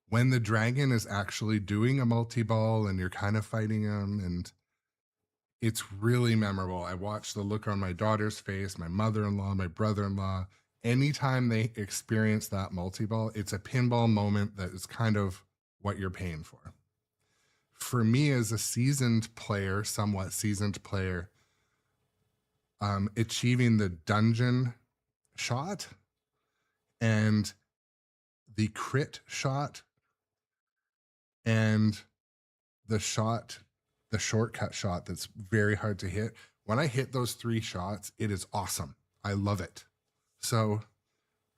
When the dragon is actually doing a multi-ball and you're kind of fighting him, and it's really memorable. I watched the look on my daughter's face, my mother-in-law, my brother-in-law. Anytime they experience that multi-ball, it's a pinball moment that is kind of what you're paying for. For me as a seasoned player, somewhat seasoned player, achieving the dungeon shot and the crit shot and the shortcut shot that's very hard to hit. When I hit those 3 shots, it is awesome. I love it. So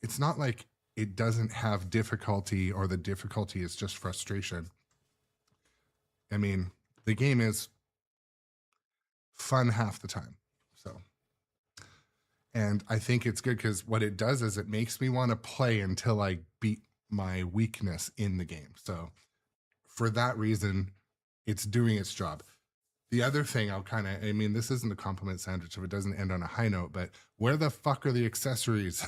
it's not like it doesn't have difficulty or the difficulty is just frustration. I mean, the game is fun half the time. So, and I think it's good because what it does is it makes me want to play until I beat my weakness in the game. So for that reason, it's doing its job. The other thing I mean, this isn't a compliment sandwich if it doesn't end on a high note, but where the fuck are the accessories?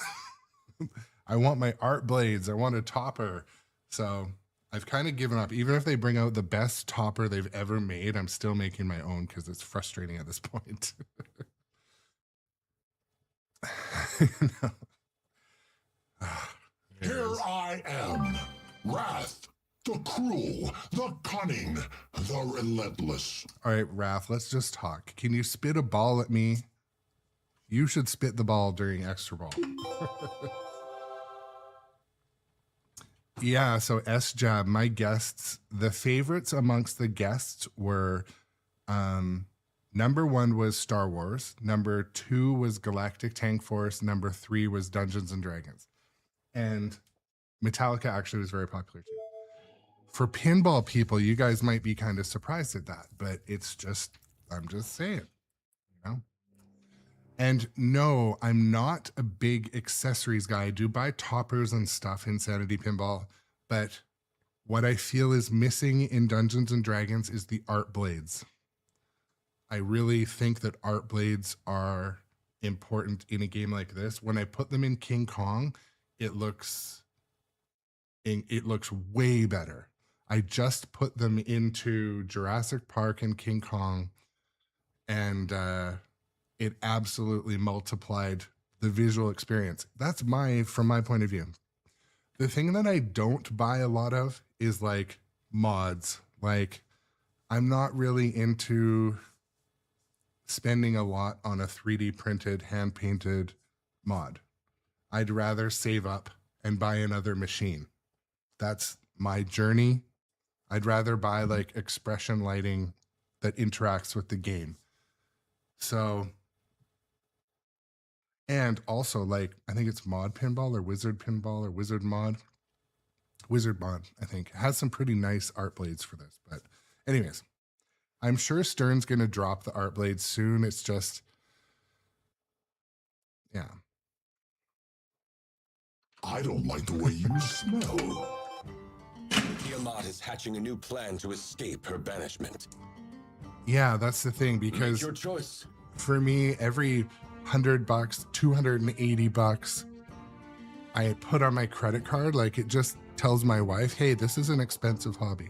I want my art blades. I want a topper. So I've kind of given up. Even if they bring out the best topper they've ever made, I'm still making my own because it's frustrating at this point. No. Here I am, Wrath, the cruel, the cunning, the relentless. All right, Raph, let's just talk. Can you spit a ball at me? You should spit the ball during extra ball. Yeah, so S-Jab, my guests, the favorites amongst the guests were number 1 was Star Wars, number 2 was Galactic Tank Force, number 3 was Dungeons and Dragons. And Metallica actually was very popular too. For pinball people, you guys might be kind of surprised at that, but it's just, I'm just saying, you know? And no, I'm not a big accessories guy. I do buy toppers and stuff in Sanity Pinball, but what I feel is missing in Dungeons and Dragons is the art blades. I really think that art blades are important in a game like this. When I put them in King Kong, it looks way better. I just put them into Jurassic Park and King Kong, and it absolutely multiplied the visual experience. That's from my point of view. The thing that I don't buy a lot of is like mods. Like, I'm not really into spending a lot on a 3D printed, hand painted mod. I'd rather save up and buy another machine. That's my journey. I'd rather buy like expression lighting that interacts with the game. So, and also like, I think it's Mod Pinball or Wizard Mod, I think, has some pretty nice art blades for this. But anyways, I'm sure Stern's going to drop the art blades soon. It's just, yeah. I don't like the way you smell. Tiamat is hatching a new plan to escape her banishment. Yeah, that's the thing, Make because your choice. for me, every $100, $280 I put on my credit card, like it just tells my wife, hey, this is an expensive hobby.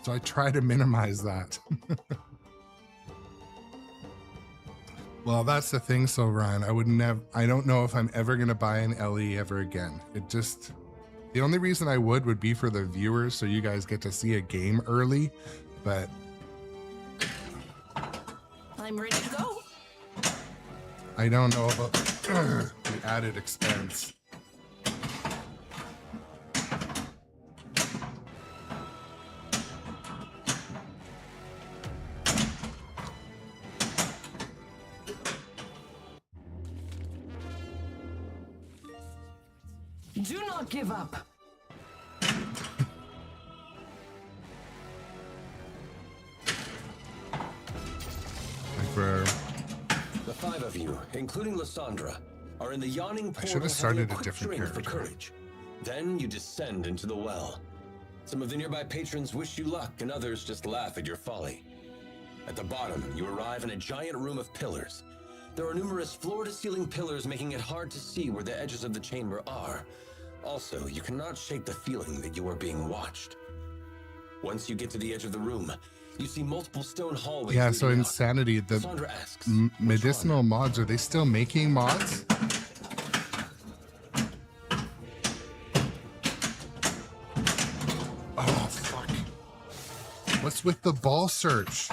So I try to minimize that. Well, that's the thing. So Ryan, I don't know if I'm ever going to buy an LE ever again. The only reason I would be for the viewers, so you guys get to see a game early, but I'm ready to go. I don't know about the added expense. Do not give up. The five of you, including Lysandra, are in the yawning portal. I should have started a different drink for character. courage. Then you descend into the well. Some of the nearby patrons wish you luck, and others just laugh at your folly. At the bottom, you arrive in a giant room of pillars. There are numerous floor-to-ceiling pillars, making it hard to see where the edges of the chamber are. Also, you cannot shake the feeling that you are being watched. Once you get to the edge of the room, you see multiple stone hallways. Yeah, so leading out. Insanity, the Lysandra asks, medicinal mods, are they still making mods? Oh, fuck. What's with the ball search?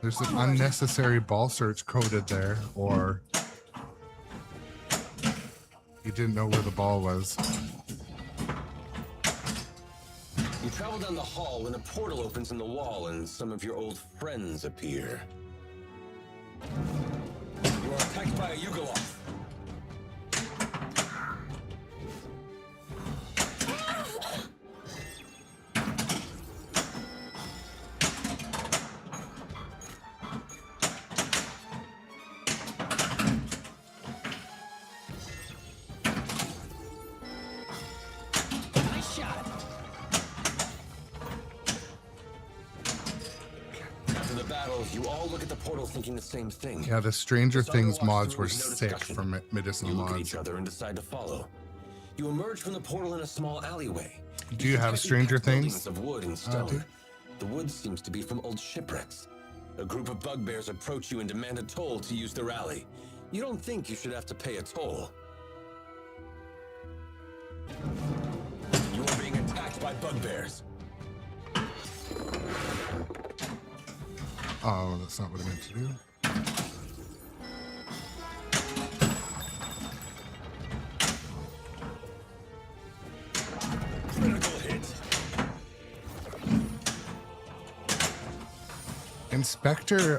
There's an unnecessary ball search coded there, or you didn't know where the ball was. You travel down the hall when a portal opens in the wall and some of your old friends appear. You are attacked by a Yugoloth. Nice shot. After the battle, you all look at the portal thinking the same thing. Yeah, the Stranger Lysandra Things walks mods through were with no sick discussion. from medicinal You look at mods. each other and decide to follow. You emerge from the portal in a small alleyway. Do you have see Stranger buildings Things? of wood and dude. stone. The wood seems to be from old shipwrecks. A group of bugbears approach you and demand a toll to use the rally. You don't think you should have to pay a toll. You are being attacked by bugbears. Oh, that's not what I meant to do. Critical hit. Inspector,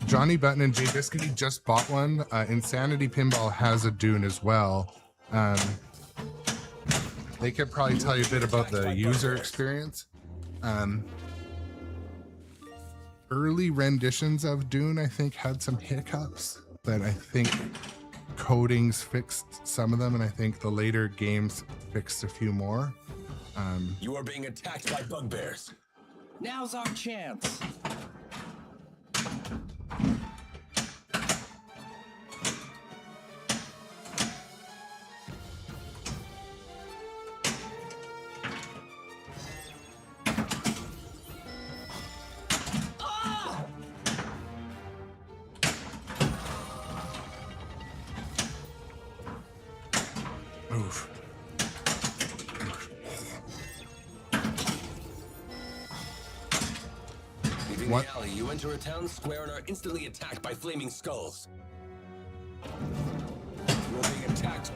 Johnny Button and Jay Biscuity just bought one. Insanity Pinball has a Dune as well. They could probably tell you a bit about the user experience. Early renditions of Dune, I think, had some hiccups, but I think codings fixed some of them, and I think the later games fixed a few more. You are being attacked by bugbears. Now's our chance. Oof. Leaving What? the alley, you enter a town square and are instantly attacked by flaming skulls. You are being attacked.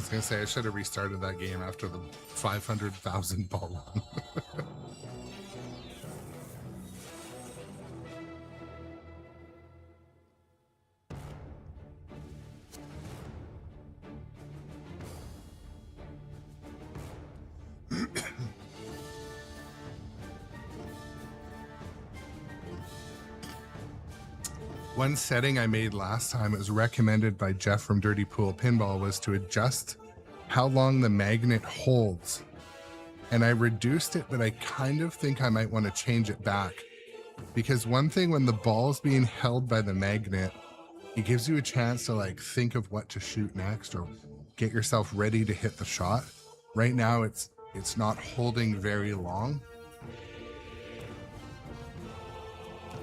was gonna say I should have restarted that game after the 500,000 ball one. One setting I made last time, it was recommended by Jeff from Dirty Pool Pinball, was to adjust how long the magnet holds. And I reduced it, but I kind of think I might want to change it back. Because one thing, when the ball's being held by the magnet, it gives you a chance to like think of what to shoot next or get yourself ready to hit the shot. Right now it's not holding very long.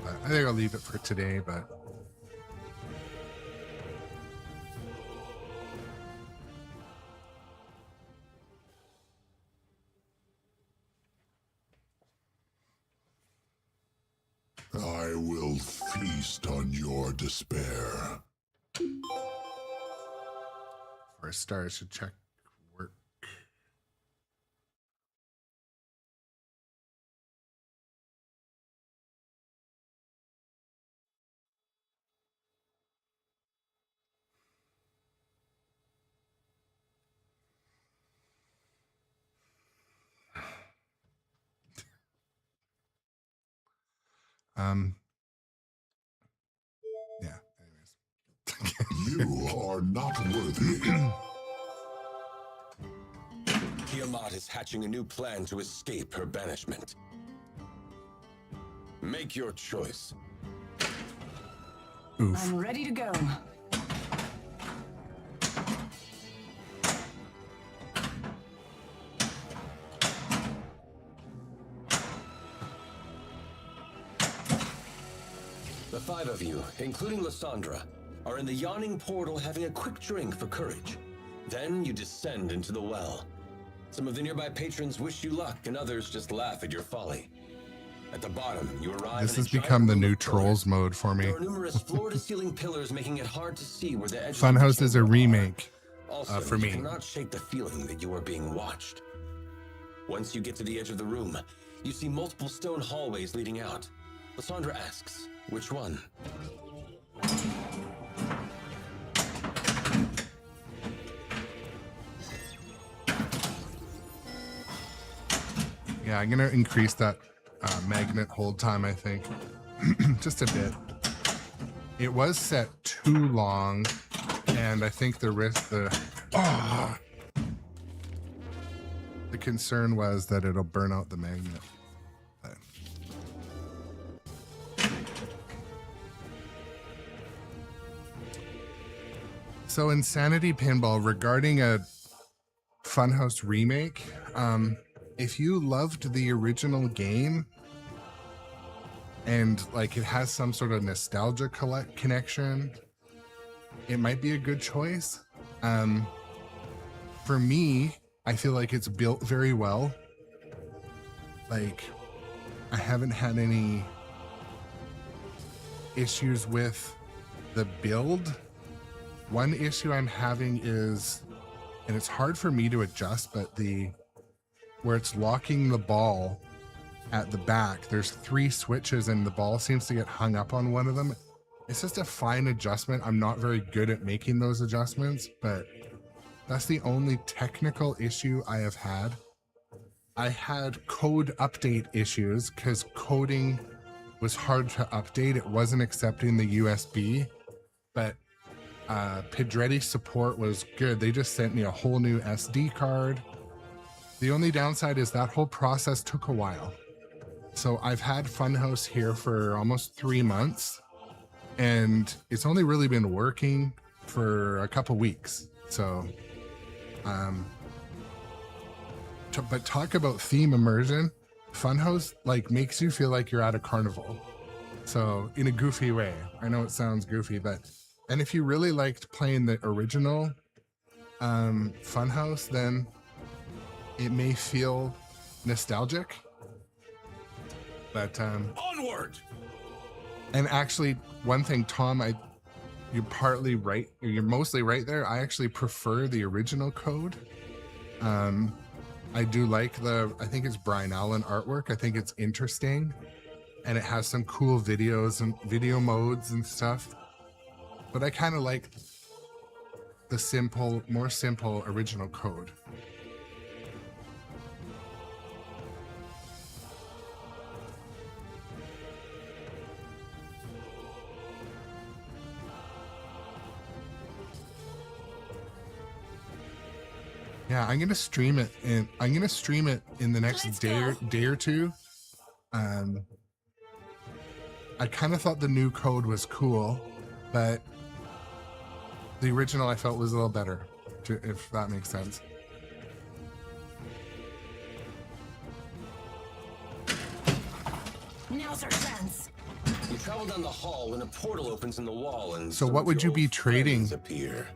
But I think I'll leave it for today, but I will feast on your despair. for a start, I should check work. Yeah, anyways. You are not worthy. Tiamat is hatching a new plan to escape her banishment. Make your choice. Oof. I'm ready to go. The five of you, including Lysandra, are in the yawning portal having a quick drink for courage. Then you descend into the well. Some of the nearby patrons wish you luck, and others just laugh at your folly. At the bottom, you arrive. This at a has giant become the room new of pillars. Trolls mode for me. There are numerous floor-to-ceiling pillars, making it hard to see where the edges. Funhouse is a remake Also, for you me. cannot shake the feeling that you are being watched. Once you get to the edge of the room, you see multiple stone hallways leading out. Lysandra asks, which one? Yeah, I'm gonna increase that magnet hold time, I think. Just a bit. It was set too long, and I think the concern was that it'll burn out the magnet. But so Insanity Pinball, regarding a Funhouse remake, if you loved the original game and like it has some sort of nostalgia connection, it might be a good choice. For me, I feel like it's built very well. Like, I haven't had any issues with the build. One issue I'm having is, and it's hard for me to adjust, but where it's locking the ball at the back, there's 3 switches and the ball seems to get hung up on one of them. It's just a fine adjustment. I'm not very good at making those adjustments, but that's the only technical issue I have had. I had code update issues because coding was hard to update. It wasn't accepting the USB, but Pedretti support was good. They just sent me a whole new SD card. The only downside is that whole process took a while. So I've had Funhouse here for almost 3 months, and it's only really been working for a couple weeks. So, but talk about theme immersion. Funhouse like makes you feel like you're at a carnival. So in a goofy way. I know it sounds goofy, and if you really liked playing the original Funhouse, then it may feel nostalgic, but Onward! and actually one thing, Tom, you're partly right. You're mostly right there. I actually prefer the original code. I do like I think it's Brian Allen artwork. I think it's interesting, and it has some cool videos and video modes and stuff. But I kind of like the more simple original code. Yeah, I'm gonna stream it in the next day or two. I kind of thought the new code was cool, but the original I felt was a little better, if that makes sense. Now's our chance. You travel down the hall when a portal opens in the wall, and So what would you be trading? Appear.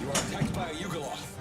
You are attacked by a Yugoloth.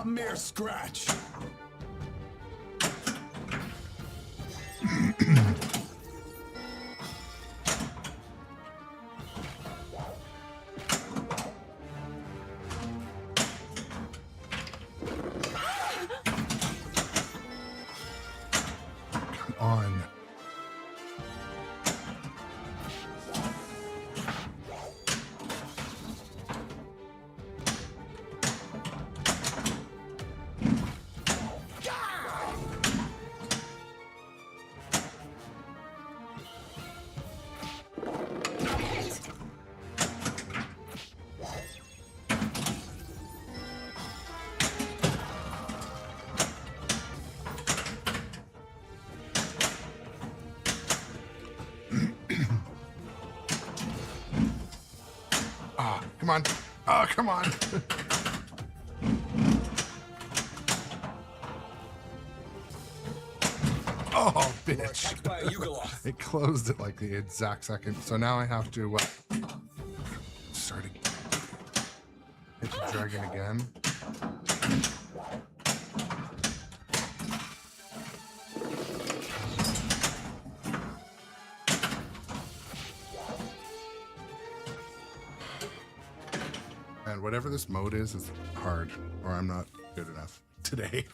A mere scratch. Come on. Come on. Oh, come on. Oh, bitch. By a Yugoloth. It closed it like the exact second. So now I have to start again. Hit the dragon again. And whatever this mode is hard, or I'm not good enough today.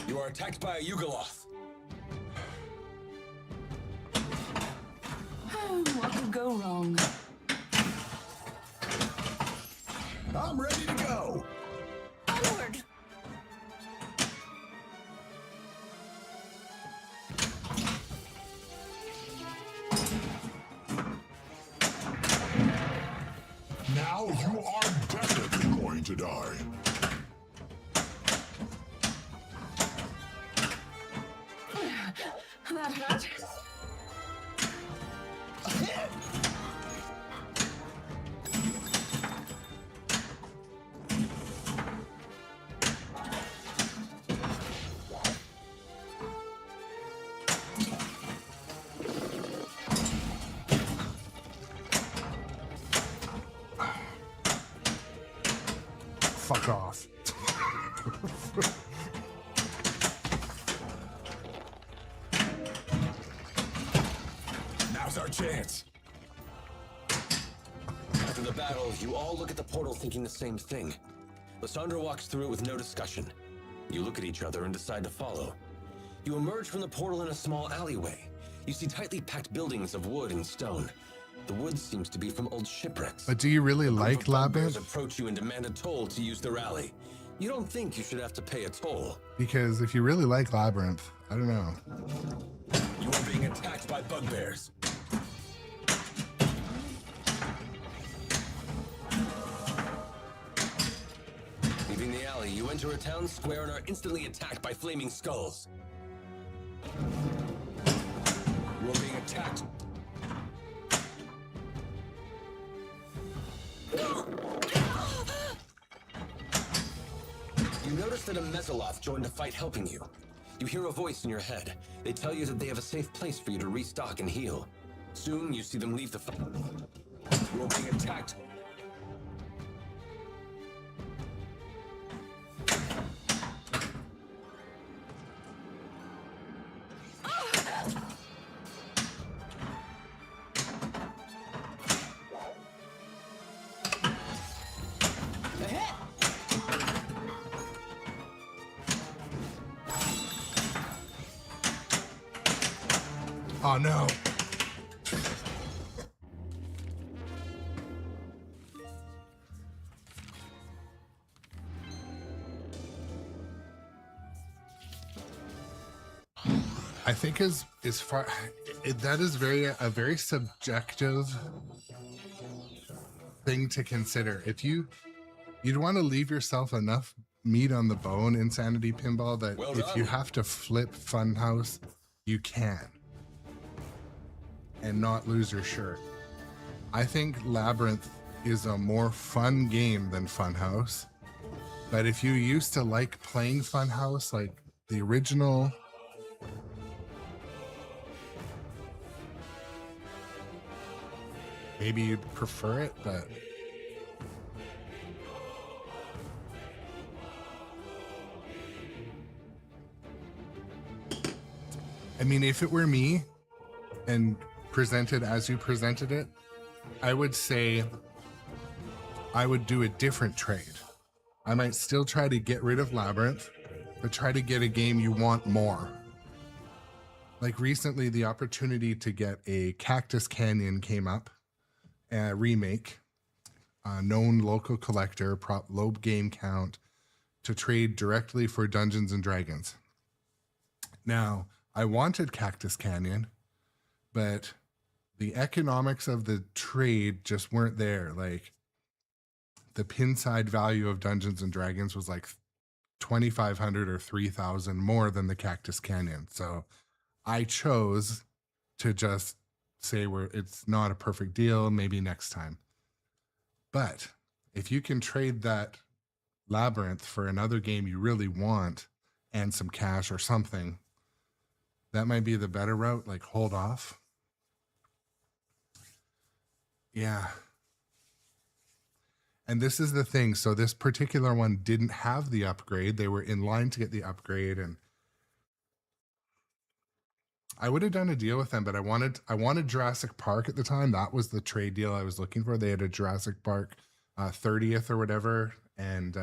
You are attacked by a Yugoloth. What could go wrong? I'm ready to go. Onward. Now you are definitely going to die. That hurt. Fuck off. Now's our chance. After the battle, you all look at the portal thinking the same thing. Lysandra walks through it with no discussion. You look at each other and decide to follow. You emerge from the portal in a small alleyway. You see tightly packed buildings of wood and stone. The wood seems to be from old shipwrecks. But do you really A group like of bugbears Labyrinth? approach you and demand a toll to use the rally. You don't think you should have to pay a toll. Because if you really like Labyrinth, I don't know. You are being attacked by bugbears. enter a town square and are instantly attacked by flaming skulls. You are being attacked. You notice that a Mesoloth joined the fight helping you. You hear a voice in your head. They tell you that they have a safe place for you to restock and heal. Soon, you see them leave the fight. You are being attacked. Oh no. I think as far that is a very subjective thing to consider. If you'd want to leave yourself enough meat on the bone in Sanity Pinball that Well if done. you have to flip Funhouse, you can and not lose your shirt. I think Labyrinth is a more fun game than Funhouse. But if you used to like playing Funhouse, like the original, maybe you'd prefer it, but I mean, if it were me and presented as you presented it, I would say I would do a different trade. I might still try to get rid of Labyrinth, but try to get a game you want more. Like recently, the opportunity to get a Cactus Canyon came up, a remake, a known local collector, low game count, to trade directly for Dungeons and Dragons. Now, I wanted Cactus Canyon, but the economics of the trade just weren't there. Like the pin side value of Dungeons and Dragons was like 2,500 or 3,000 more than the Cactus Canyon. So I chose to just say it's not a perfect deal, maybe next time. But if you can trade that Labyrinth for another game you really want and some cash or something, that might be the better route, like hold off. Yeah. And this is the thing. So this particular one didn't have the upgrade. They were in line to get the upgrade, and I would have done a deal with them, but I wanted Jurassic Park at the time. That was the trade deal I was looking for. They had a Jurassic Park 30th or whatever, and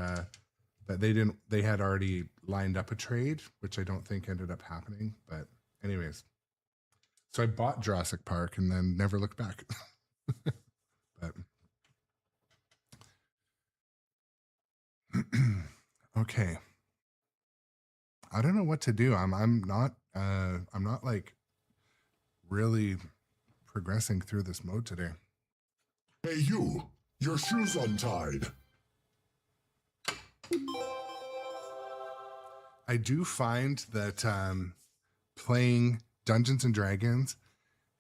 but they had already lined up a trade, which I don't think ended up happening. But anyways, so I bought Jurassic Park and then never looked back. But okay, I don't know what to do. I'm not like really progressing through this mode today. Hey, you! Your shoe's untied. I do find that playing Dungeons and Dragons,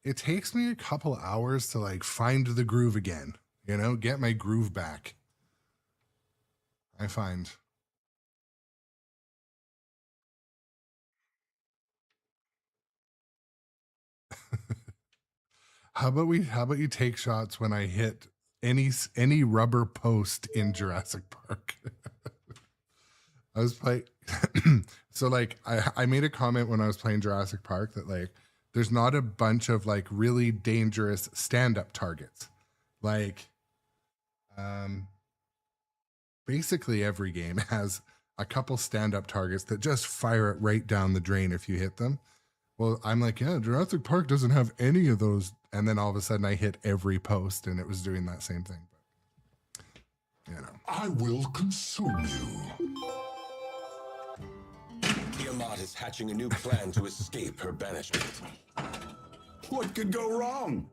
it takes me a couple hours to like find the groove again, get my groove back. I find. How about you take shots when I hit any rubber post in Jurassic Park? I was playing so like I made a comment when I was playing Jurassic Park that like there's not a bunch of like really dangerous stand-up targets. Like basically every game has a couple stand-up targets that just fire it right down the drain if you hit them. Well, I'm like, yeah, Jurassic Park doesn't have any of those. And then all of a sudden I hit every post and it was doing that same thing. But, I will consume you. Tiamat is hatching a new plan to escape her banishment. What could go wrong?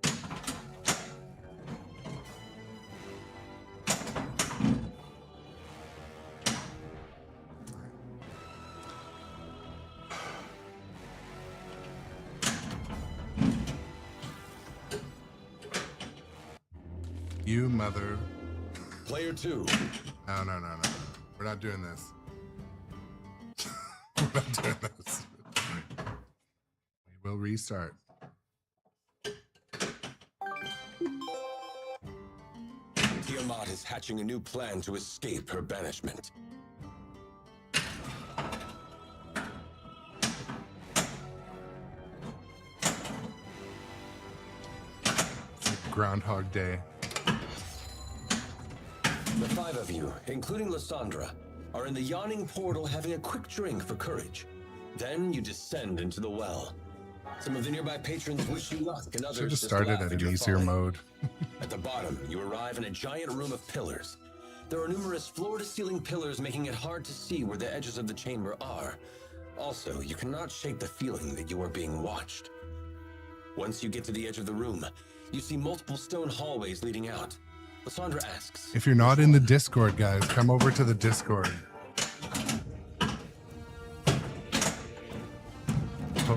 You mother. Player 2. No. We're not doing this. We're not doing this. We will restart. Tiamat is hatching a new plan to escape her banishment. It's like Groundhog Day. The 5 of you, including Lysandra, are in the yawning portal having a quick drink for courage. Then you descend into the well. Some of the nearby patrons wish you luck, and others Should have just started laugh at at an your easier folly. mode. At the bottom, you arrive in a giant room of pillars. There are numerous floor-to-ceiling pillars, making it hard to see where the edges of the chamber are. Also, you cannot shake the feeling that you are being watched. Once you get to the edge of the room, you see multiple stone hallways leading out. Lysandra asks, If you're not in the Discord, guys, come over to the Discord. Oh.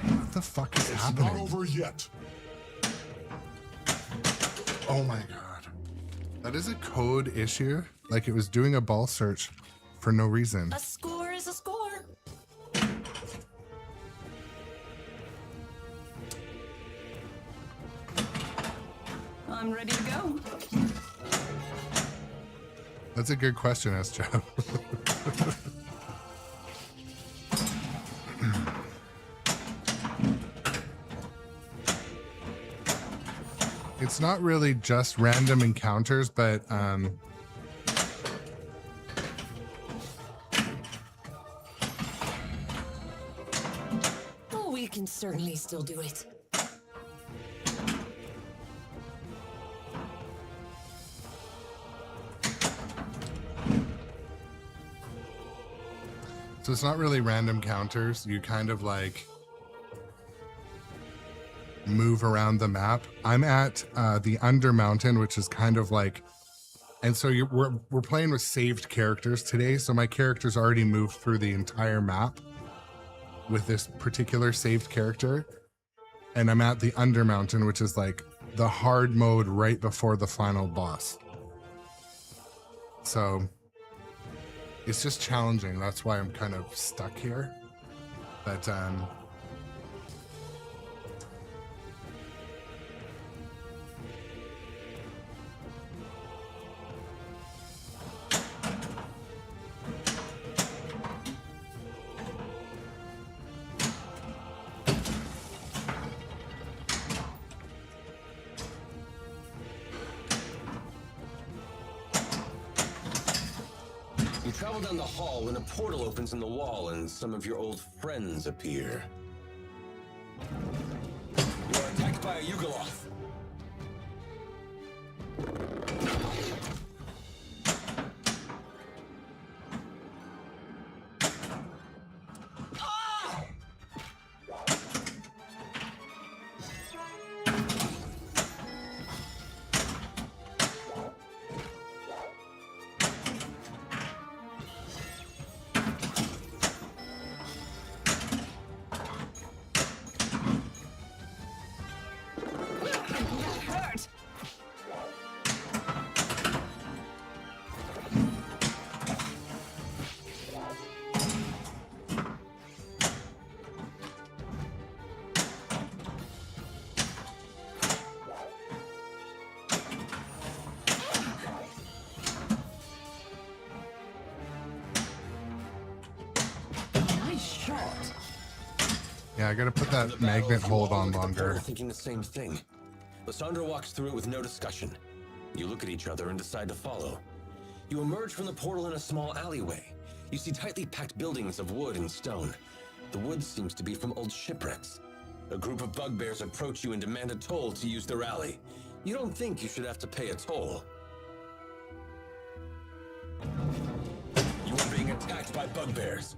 What the fuck is It's happening? not over yet. Oh my god. That is a code issue. Like it was doing a ball search for no reason. A score is a score. I'm ready to go. That's a good question, S-Joe. It's not really just random encounters, but Oh, we can certainly still do it. so it's not really random counters. You kind of like move around the map. I'm at the Under Mountain, which is kind of like, and so we're playing with saved characters today. So my character's already moved through the entire map with this particular saved character, and I'm at the Under Mountain, which is like the hard mode right before the final boss. So it's just challenging. That's why I'm kind of stuck here. But you travel down the hall when a portal opens in the wall and some of your old friends appear. You are attacked by a Yugoloth. yeah, I gotta put that magnet hold on longer. Thinking the same thing. Lysandra walks through it with no discussion. You look at each other and decide to follow. You emerge from the portal in a small alleyway. You see tightly packed buildings of wood and stone. The wood seems to be from old shipwrecks. A group of bugbears approach you and demand a toll to use their alley. You don't think you should have to pay a toll. You are being attacked by bugbears.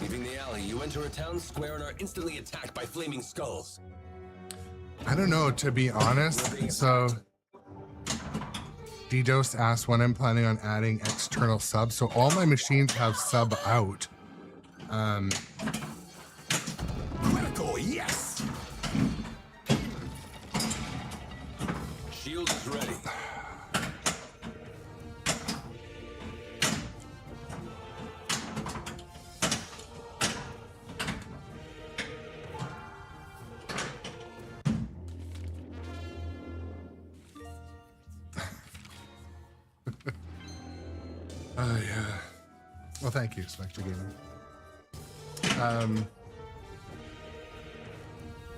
Leaving the alley, you enter a town square and are instantly attacked by flaming skulls. I don't know, to be honest. So DDoS asked when I'm planning on adding external subs. So all my machines have sub out. Critical, yes! Shield is ready. Yeah. Well, thank you, Spectre Gaming.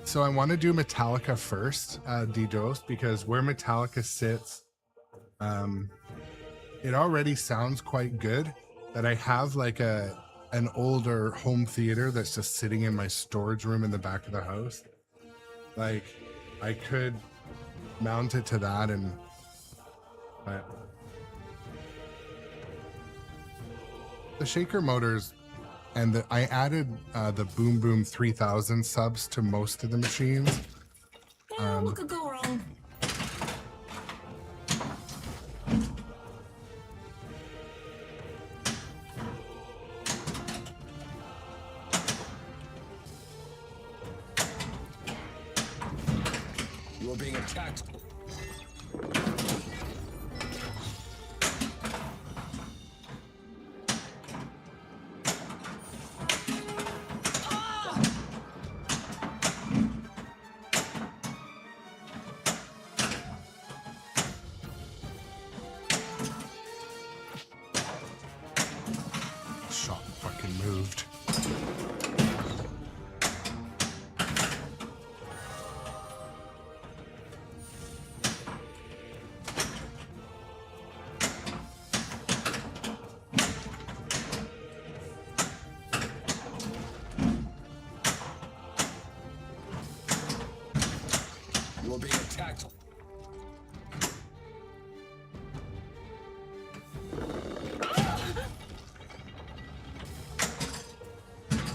So I want to do Metallica first, DDoS, because where Metallica sits, it already sounds quite good. That I have like an older home theater that's just sitting in my storage room in the back of the house. Like, I could mount it to that and. The shaker motors, and I added the Boom Boom 3000 subs to most of the machines. Yeah, what could go wrong? You are being attacked. Shot fucking moved. You are being attacked.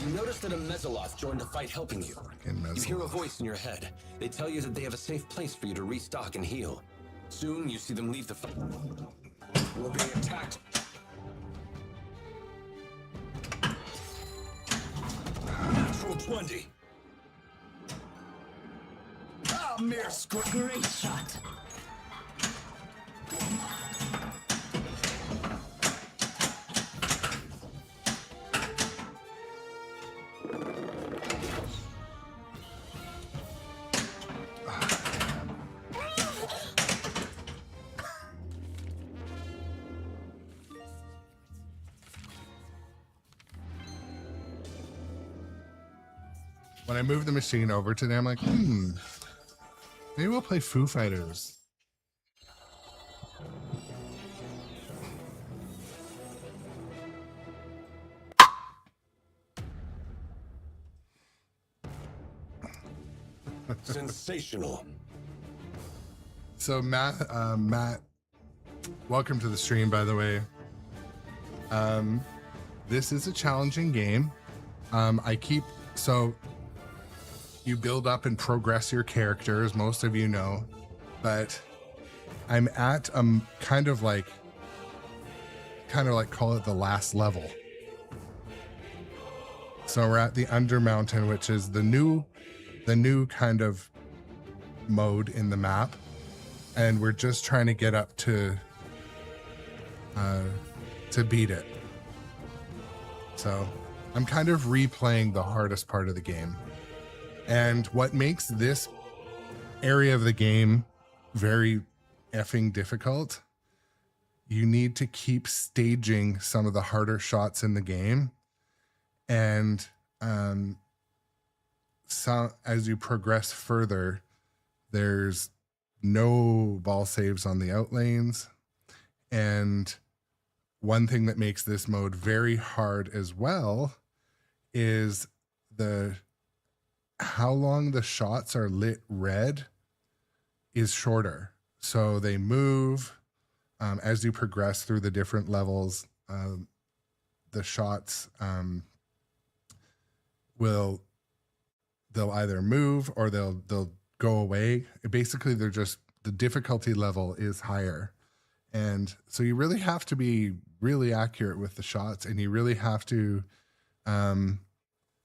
You notice that a Mezzoloth joined the fight helping you. You hear a voice in your head. They tell you that they have a safe place for you to restock and heal. Soon you see them leave the fight. You are being attacked. Natural 20. Ah, mere Great shot. When I moved the machine over to them, I'm like, maybe we'll play Foo Fighters. Sensational. So Matt, welcome to the stream, by the way. This is a challenging game. So you build up and progress your character, as most of you know, but I'm at kind of like call it the last level. So we're at the Undermountain, which is the new kind of mode in the map, and we're just trying to get up to beat it. So I'm kind of replaying the hardest part of the game. And what makes this area of the game very effing difficult, you need to keep staging some of the harder shots in the game. And so as you progress further, there's no ball saves on the out lanes. And one thing that makes this mode very hard as well is how long the shots are lit red is shorter. So they move as you progress through the different levels. The shots they'll either move or they'll go away. Basically, the difficulty level is higher, And so you really have to be really accurate with the shots, and you really have to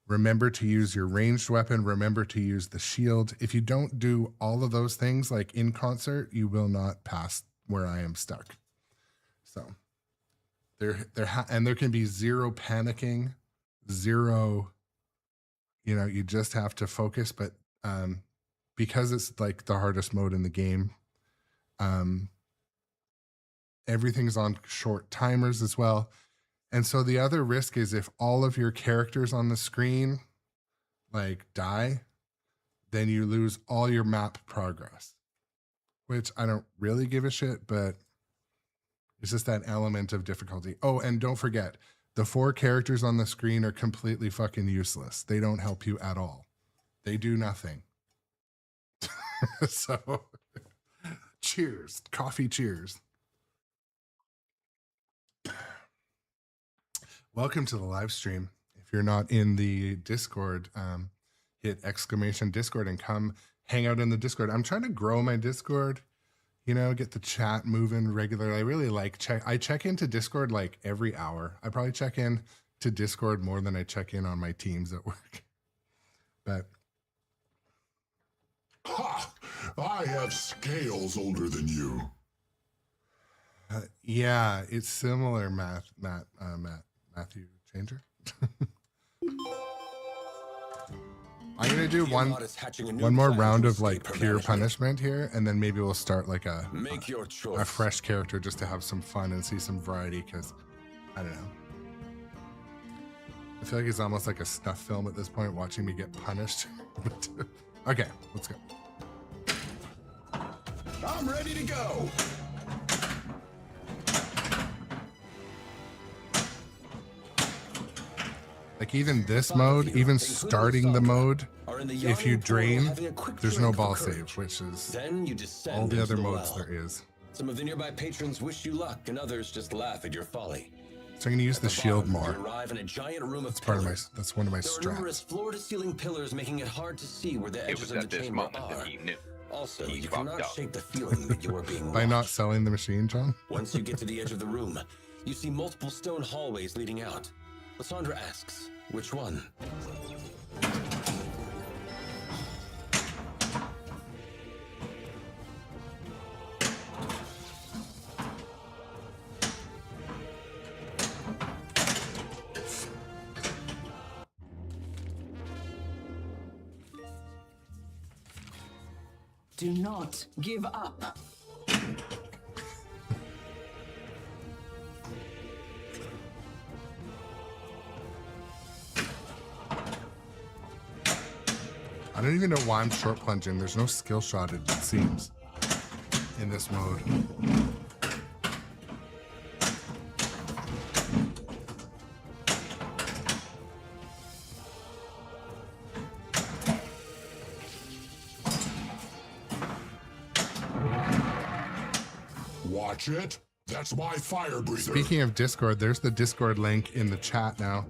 remember to use your ranged weapon, remember to use the shield. If you don't do all of those things like in concert, you will not pass where I am stuck. So there can be zero panicking, zero, you just have to focus. But because it's like the hardest mode in the game, everything's on short timers as well. And so the other risk is if all of your characters on the screen like die, then you lose all your map progress, which I don't really give a shit, but it's just that element of difficulty. Oh, and don't forget, the 4 characters on the screen are completely fucking useless. They don't help you at all. They do nothing. So cheers, coffee cheers. Welcome to the live stream. If you're not in the Discord, hit !Discord and come hang out in the Discord. I'm trying to grow my Discord, get the chat moving regularly. I really I check into Discord like every hour. I probably check in to Discord more than I check in on my teams at work. But Ha! I have scales older than you. yeah, it's similar, Matthew Changer. I'm gonna do one more round of like pure punishment here, and then maybe we'll start like a fresh character just to have some fun and see some variety, because I don't know. I feel like it's almost like a snuff film at this point, watching me get punished. Okay, let's go. I'm ready to go. Like even this mode, even starting the mode, if you drain, there's no ball save, which is all the other modes there is. Some of the nearby patrons wish you luck, and others just laugh at your folly. So I'm gonna use the shield more. You arrive in a giant room of That's one of my There are numerous strats. floor-to-ceiling pillars, making it hard to see where the edges of the chamber are. Also, you cannot shake the feeling that you are being By not watched. selling the machine, John? Once you get to the edge of the room, you see multiple stone hallways leading out. Lysandra asks, which one? Do not give up. I don't even know why I'm short plunging. There's no skill shot, it seems, in this mode. Watch it. That's my fire breather. Speaking of Discord, there's the Discord link in the chat now.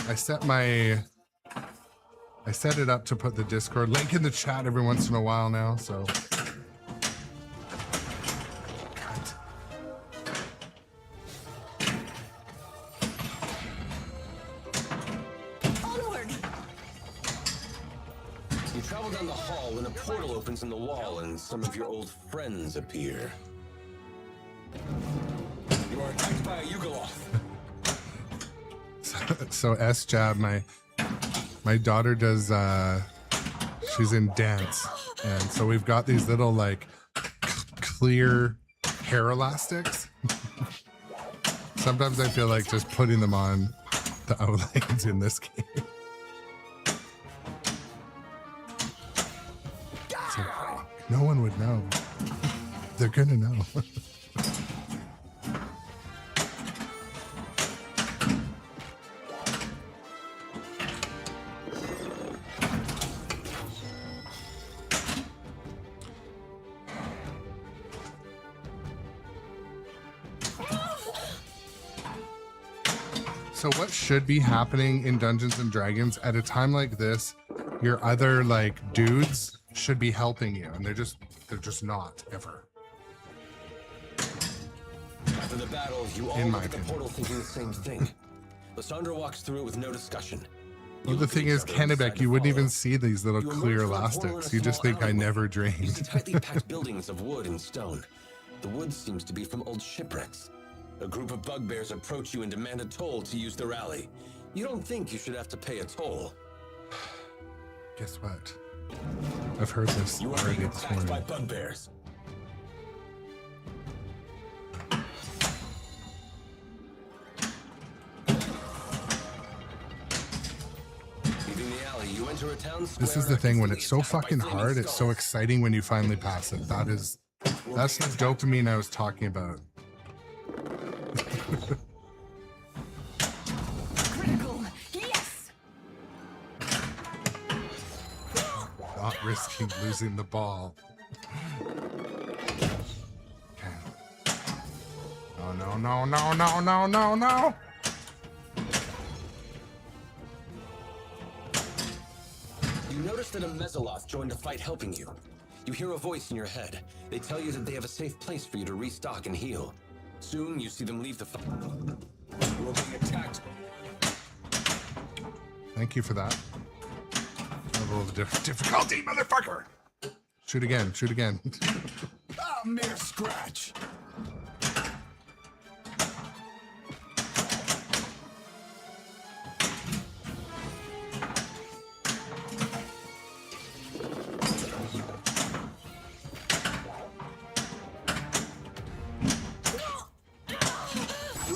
I set it up to put the Discord link in the chat every once in a while now, so. Onward! You travel down the hall and a portal opens in the wall and some of your old friends appear. You are attacked by a Yugoloth. So S-Jab, my daughter does, she's in dance. And so we've got these little like clear hair elastics. Sometimes I feel like just putting them on the outlanes in this game. So no one would know. They're gonna know. So what should be happening in Dungeons and Dragons at a time like this, your other like dudes should be helping you, and they're just not ever. After the battle, you all In look my at the opinion. portal thinking the same thing. Lysandra walks through it with no discussion. Well, You the look at thing each is, other and decide Kennebec, to you wouldn't follow. even see these little You emerge clear from the portal in a elastics. You just small think I alleyway. never You drained. see tightly packed buildings of wood and stone. The wood seems to be from old shipwrecks. A group of bugbears approach you and demand a toll to use their alley. You don't think you should have to pay a toll. Guess what? I've heard this You are already being this attacked by morning. bugbears. Leaving the alley, you enter a town square. This is the thing, when it's so attacked by fucking flaming hard, it's so skulls. exciting when you finally pass it. That's the dopamine I was talking about. Critical. Yes. Not risking losing the ball. Okay. Oh, no, no, no, no, no, no, no. You notice that a Mesoloth joined the fight helping you. You hear a voice in your head. They tell you that they have a safe place for you to restock and heal. Soon, you see them leave the fight. You are being attacked. Thank you for that. Level of difficulty, motherfucker. Shoot again, shoot again. A mere scratch.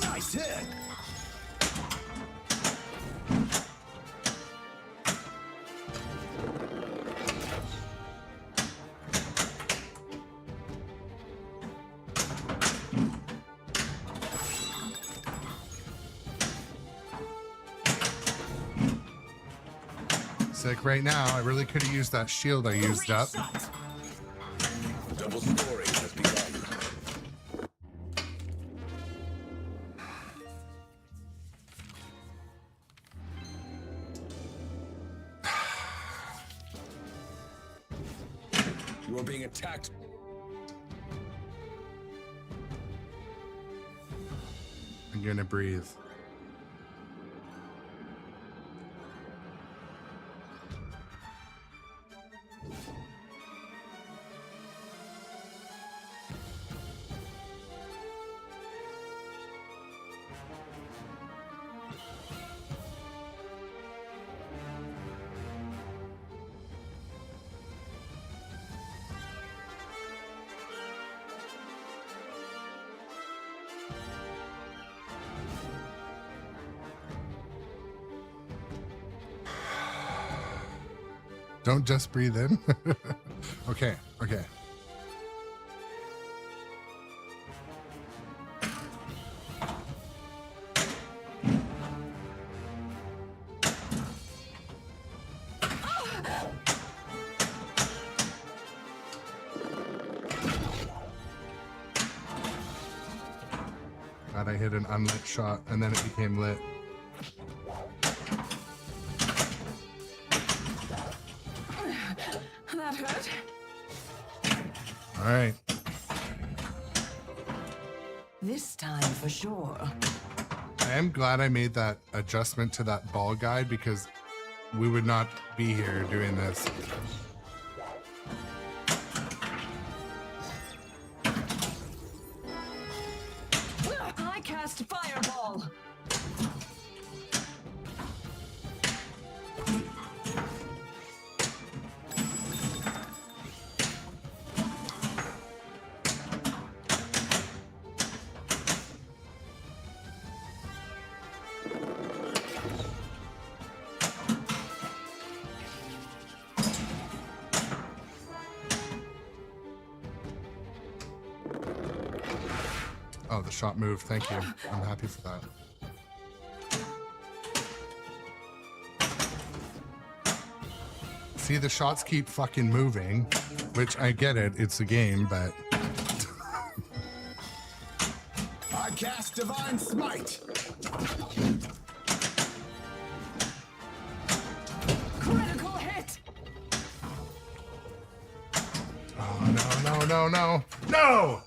Nice hit. Sick right now. I really could have used that shield I used up. Double scoring has begun. You are being attacked. I'm gonna breathe. Don't just breathe in. Okay, okay. God, I hit an unlit shot and then it became lit. That hurt. All right. This time for sure. I am glad I made that adjustment to that ball guide because we would not be here doing this. I cast fireball. Oh, the shot moved. Thank you. I'm happy for that. See, the shots keep fucking moving, which I get it. It's a game, but I cast Divine Smite. Critical hit. oh no, no, no, no, no!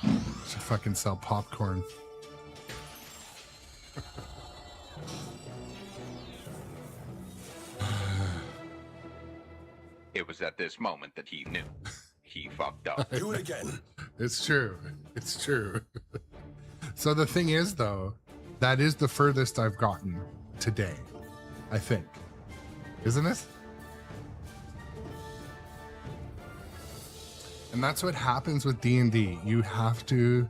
Should fucking sell popcorn. It was at this moment that he knew. He fucked up. Do it again. It's true. It's true. So the thing is, though, that is the furthest I've gotten today, I think. Isn't it? And that's what happens with D&D. You have to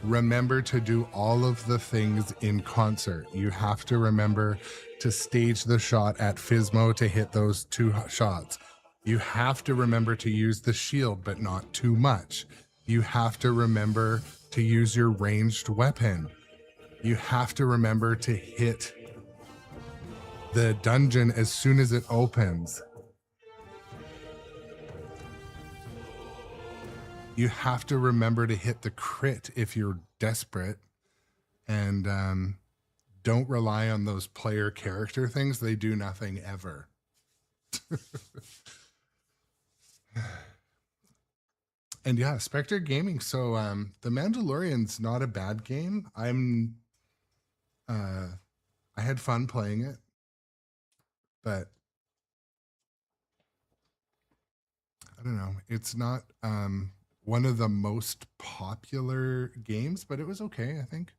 remember to do all of the things in concert. You have to remember to stage the shot at Physmo to hit those 2 shots. You have to remember to use the shield, but not too much. You have to remember to use your ranged weapon. You have to remember to hit the dungeon as soon as it opens. You have to remember to hit the crit if you're desperate. And don't rely on those player character things. They do nothing ever. And yeah, Spectre Gaming. So The Mandalorian's not a bad game. I had fun playing it, but I don't know. It's not one of the most popular games, but it was okay, I think.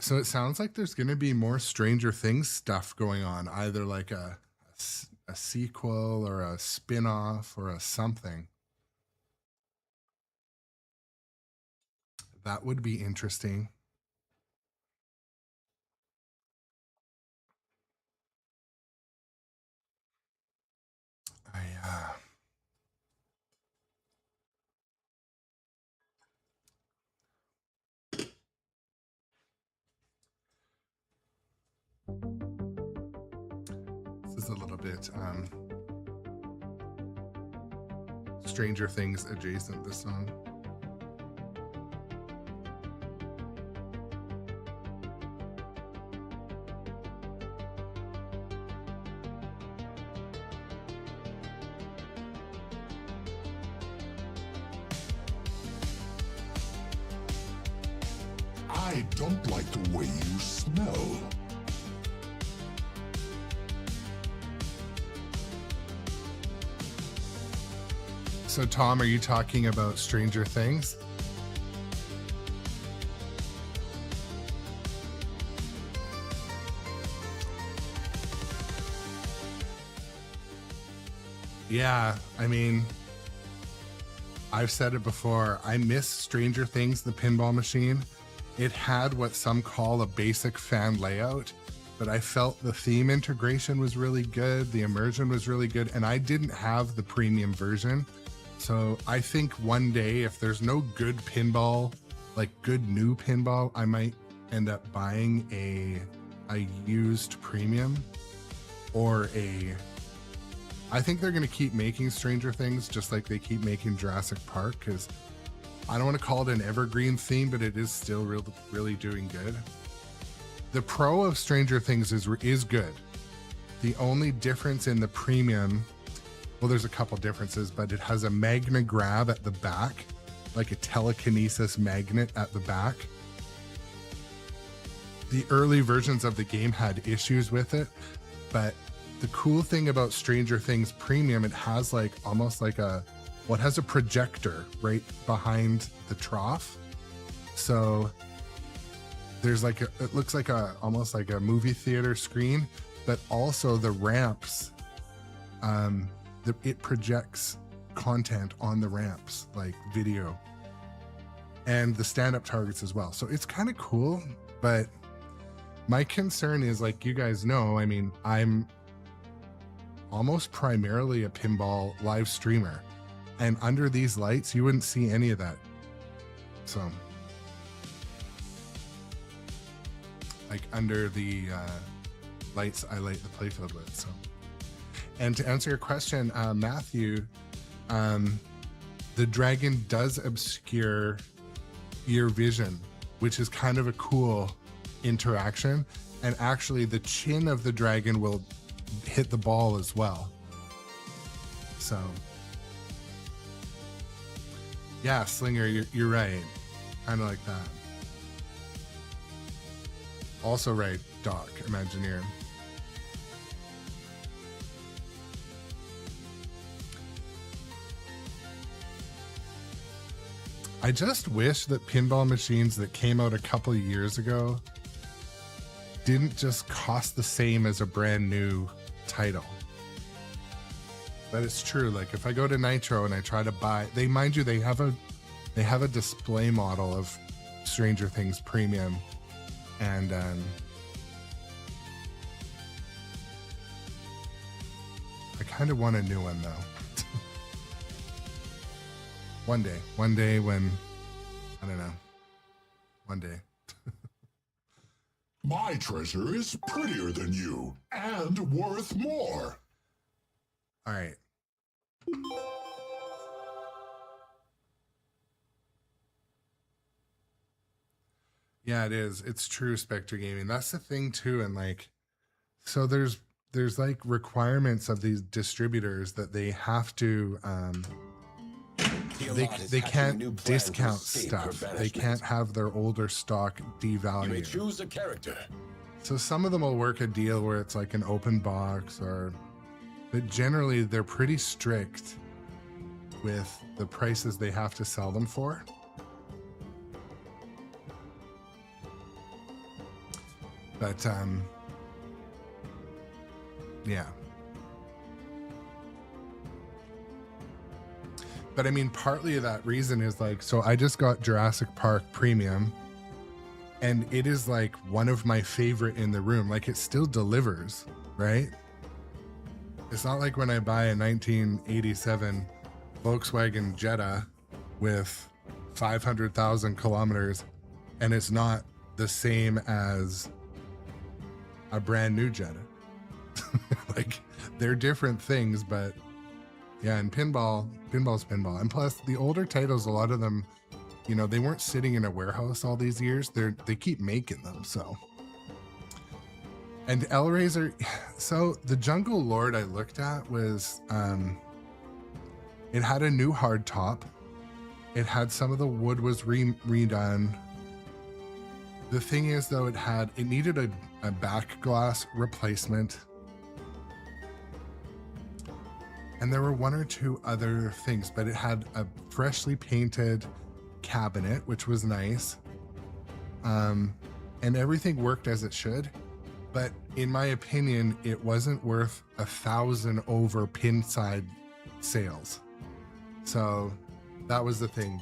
So it sounds like there's going to be more Stranger Things stuff going on, either like a sequel or a spin-off or a something. That would be interesting. This is a little bit Stranger Things adjacent, this song. I don't like the way you smell. So Tom, are you talking about Stranger Things? Yeah, I mean, I've said it before. I miss Stranger Things, the pinball machine. It had what some call a basic fan layout, but I felt the theme integration was really good. The immersion was really good, and I didn't have the premium version. So I think one day, if there's no good pinball, like good new pinball, I might end up buying a used premium or I think they're going to keep making Stranger Things just like they keep making Jurassic Park, because I don't want to call it an evergreen theme, but it is still really doing good. The pro of Stranger Things is good. The only difference in the premium, well, there's a couple differences, but it has a magna grab at the back, like a telekinesis magnet at the back. The early versions of the game had issues with it, but the cool thing about Stranger Things Premium, it has like almost like it has a projector right behind the trough. So there's like it looks like almost like a movie theater screen, but also the ramps, it projects content on the ramps, like video, and the stand-up targets as well. So it's kind of cool, but my concern is, like you guys know, I mean, I'm almost primarily a pinball live streamer, and under these lights, you wouldn't see any of that. So, like under the lights I light the playfield with, so. And to answer your question, Matthew, the dragon does obscure your vision, which is kind of a cool interaction, and actually the chin of the dragon will hit the ball as well. So yeah, Slinger, you're right. Kind of like that. Also right, Doc, Imagineer. I just wish that pinball machines that came out a couple of years ago didn't just cost the same as a brand new title. But it's true. Like if I go to Nitro and I try to buy, they have a display model of Stranger Things Premium, and I kind of want a new one though. One day when, I don't know, one day. My treasure is prettier than you and worth more. All right. Yeah, it is. It's true, Spectre Gaming. That's the thing too. And like, so there's like requirements of these distributors that they have to, they can't discount stuff. They can't have their older stock devalued. You may choose a character. So some of them will work a deal where it's like an open box, but generally they're pretty strict with the prices they have to sell them for. But yeah. But I mean, partly of that reason is like, so I just got Jurassic Park Premium, and it is like one of my favorite in the room. Like it still delivers, right? It's not like when I buy a 1987 Volkswagen Jetta with 500,000 kilometers and it's not the same as a brand new Jetta. Like they're different things, but yeah, and pinball's pinball. And plus the older titles, a lot of them, you know, they weren't sitting in a warehouse all these years. They keep making them, so. And L-Razor, so the Jungle Lord I looked at was, it had a new hard top. It had some of the wood was redone. The thing is though, it needed a back glass replacement. And there were one or two other things, but it had a freshly painted cabinet, which was nice. And everything worked as it should. But in my opinion, it wasn't worth 1,000 over pin side sales. So that was the thing.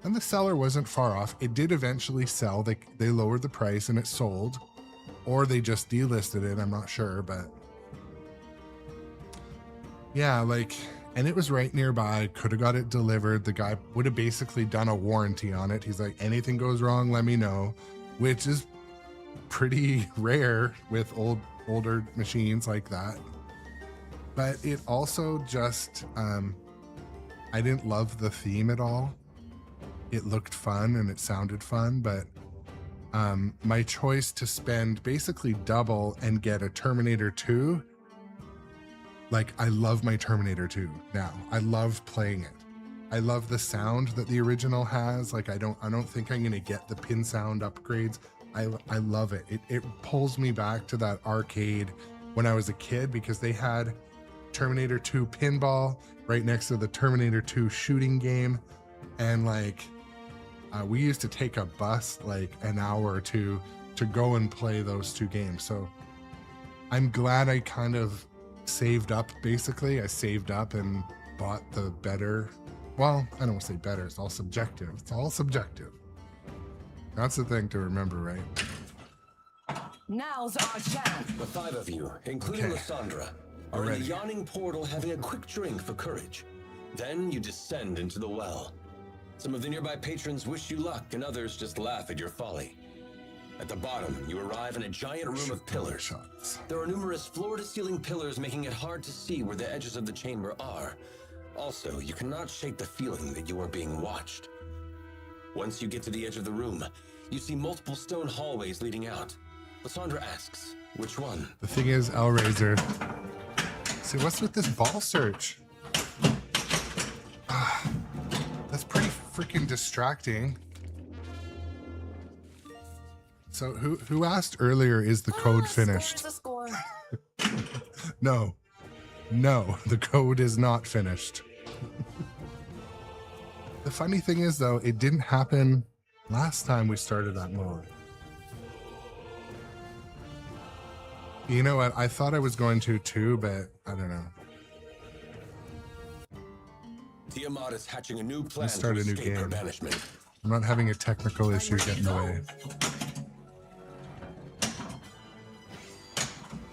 And the seller wasn't far off. It did eventually sell. They lowered the price and it sold, or they just delisted it. I'm not sure, but yeah, like, and it was right nearby. Could have got it delivered. The guy would have basically done a warranty on it. He's like, anything goes wrong, let me know, which is pretty rare with older machines like that. But it also just, I didn't love the theme at all. It looked fun and it sounded fun, but my choice to spend basically double and get a Terminator 2, like I love my Terminator 2 now. I love playing it. I love the sound that the original has. Like I don't think I'm gonna get the pin sound upgrades. I love it. It pulls me back to that arcade when I was a kid, because they had Terminator 2 pinball right next to the Terminator 2 shooting game, and like we used to take a bus like an hour or two to go and play those two games. So I'm glad I kind of saved up. Basically I saved up and bought the better, well, I don't want to say better, it's all subjective. That's the thing to remember, right? Now's our chance. The five of you, including Okay. Lysandra, are in the yawning portal having a quick drink for courage. Then you descend into the well. Some of the nearby patrons wish you luck, and others just laugh at your folly. At the bottom, you arrive in a giant room of pillars. Shots. There are numerous floor-to-ceiling pillars, making it hard to see where the edges of the chamber are. Also, you cannot shake the feeling that you are being watched. Once you get to the edge of the room, you see multiple stone hallways leading out. Lysandra asks, which one? The thing is, Hellraiser. See, what's with this ball search? That's pretty freaking distracting. So who asked earlier, is the code finished? Score. No, the code is not finished. The funny thing is, though, it didn't happen last time we started that mode. You know what? I thought I was going to too, but I don't know. Tiamat is hatching a new plan Let's start to a new escape her game. banishment. I'm not having a technical issue get in the way.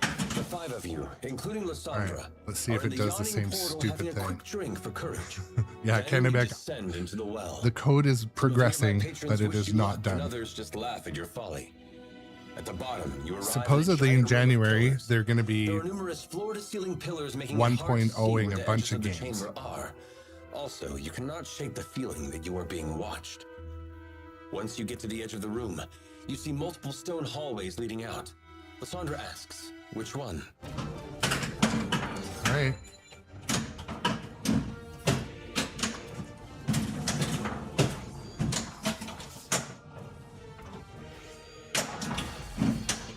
The five of you, including Lysandra, Alright, let's see if are in it the does the yawning same portal stupid having a thing. quick drink for courage. Yeah, Then you Kennebec, descend into the well. the code is progressing, Nearby patrons but it wish is you not luck, and done. others just laugh at your folly. At the bottom, you arrive at a Supposedly in giant row of January, pillars. they're going to be There are numerous floor-to-ceiling pillars making 1.0ing it hard to see a where bunch the of edges the games. chamber are. Also, you cannot shake the feeling that you are being watched. Once you get to the edge of the room, you see multiple stone hallways leading out. Lysandra asks, which one? All right.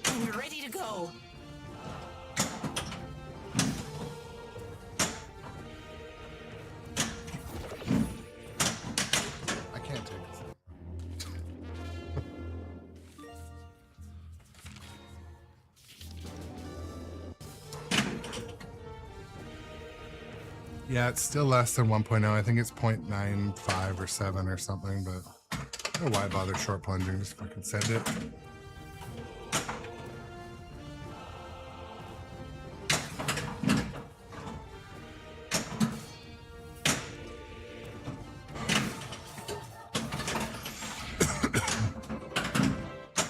And you're ready to go. I can't take this. Yeah, it's still less than 1.0. I think it's 0.95 or 7 or something, but I don't know why bother short plunging. Just fucking send it.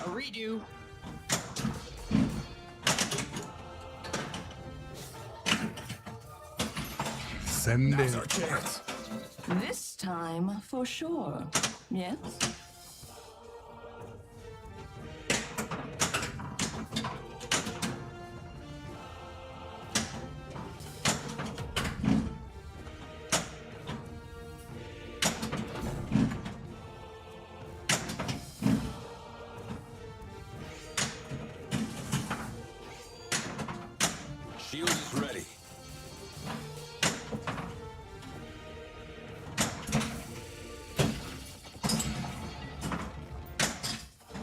I'll read you. Send Now's it. our chance. This time for sure. Yes? Shield is ready.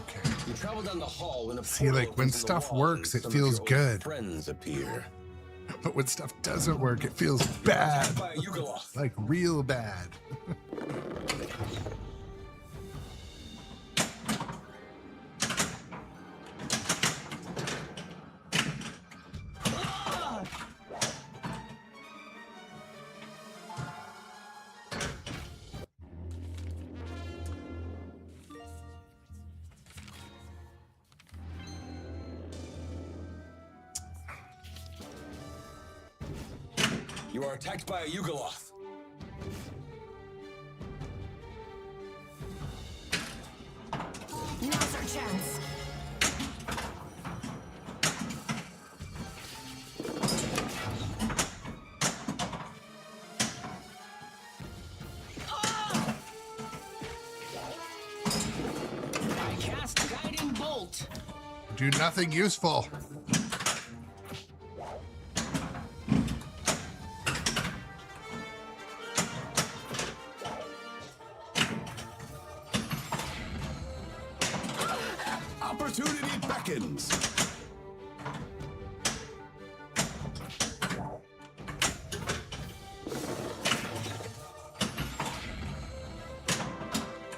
Okay. You travel down the hall when a See, portal like, when opens in the stuff wall works, and it some feels of your old good. Friends appear. But when stuff doesn't work, it feels bad. By a Yugoloth. Like real bad. You are attacked by a Yugoloth. Now's our chance. I cast Guiding Bolt. Do nothing useful. Opportunity beckons.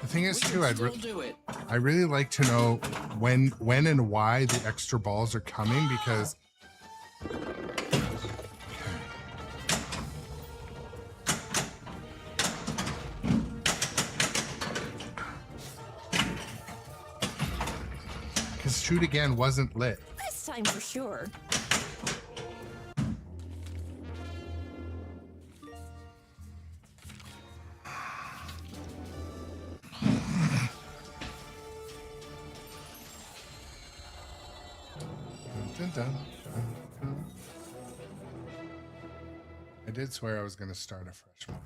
The thing is, We can too, still do it. I really like to know when and why the extra balls are coming, because shoot again wasn't lit. This time for sure. Dun, dun, dun, dun. I did swear I was going to start a fresh one.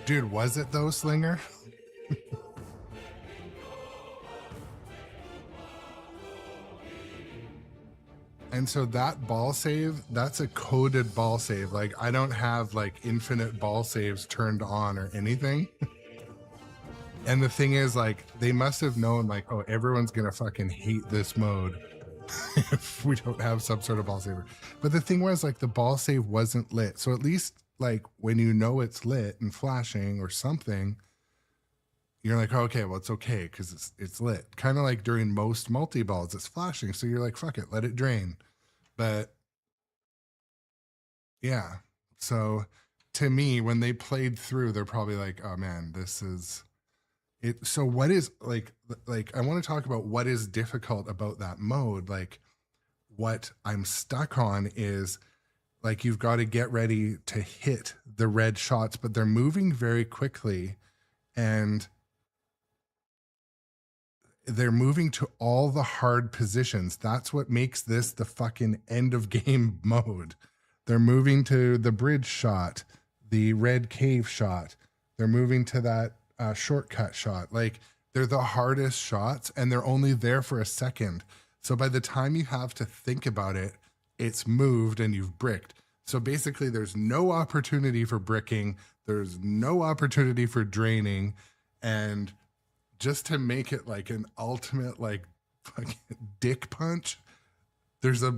Dude, was it though, Slinger? And so that ball save, that's a coded ball save. Like, I don't have like infinite ball saves turned on or anything. And the thing is, like, they must have known, like, oh, everyone's gonna fucking hate this mode if we don't have some sort of ball saver. But the thing was, like, the ball save wasn't lit. So at least, like, when you know it's lit and flashing or something, you're like, oh, okay, well, it's okay because it's lit. Kind of like during most multi-balls, it's flashing. So you're like, fuck it, let it drain. But yeah, so to me, when they played through, they're probably like, oh man, this is it. So what is like I want to talk about what is difficult about that mode. Like, what I'm stuck on is, like, you've got to get ready to hit the red shots, but they're moving very quickly and they're moving to all the hard positions. That's what makes this the fucking end of game mode. They're moving to the bridge shot, the red cave shot. They're moving to that shortcut shot. Like, they're the hardest shots and they're only there for a second. So by the time you have to think about it, it's moved and you've bricked. So basically there's no opportunity for bricking. There's no opportunity for draining. And just to make it like an ultimate, like, fucking dick punch, there's a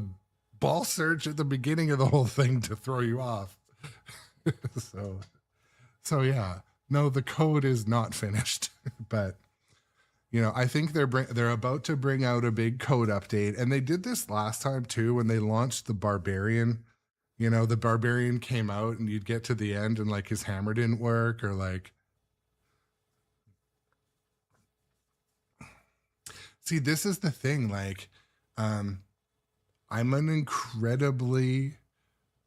ball search at the beginning of the whole thing to throw you off. so yeah, no, the code is not finished, but you know, I think they're about to bring out a big code update, and they did this last time too when they launched the Barbarian. You know, the Barbarian came out and you'd get to the end and like his hammer didn't work, or like, see, this is the thing, like, I'm an incredibly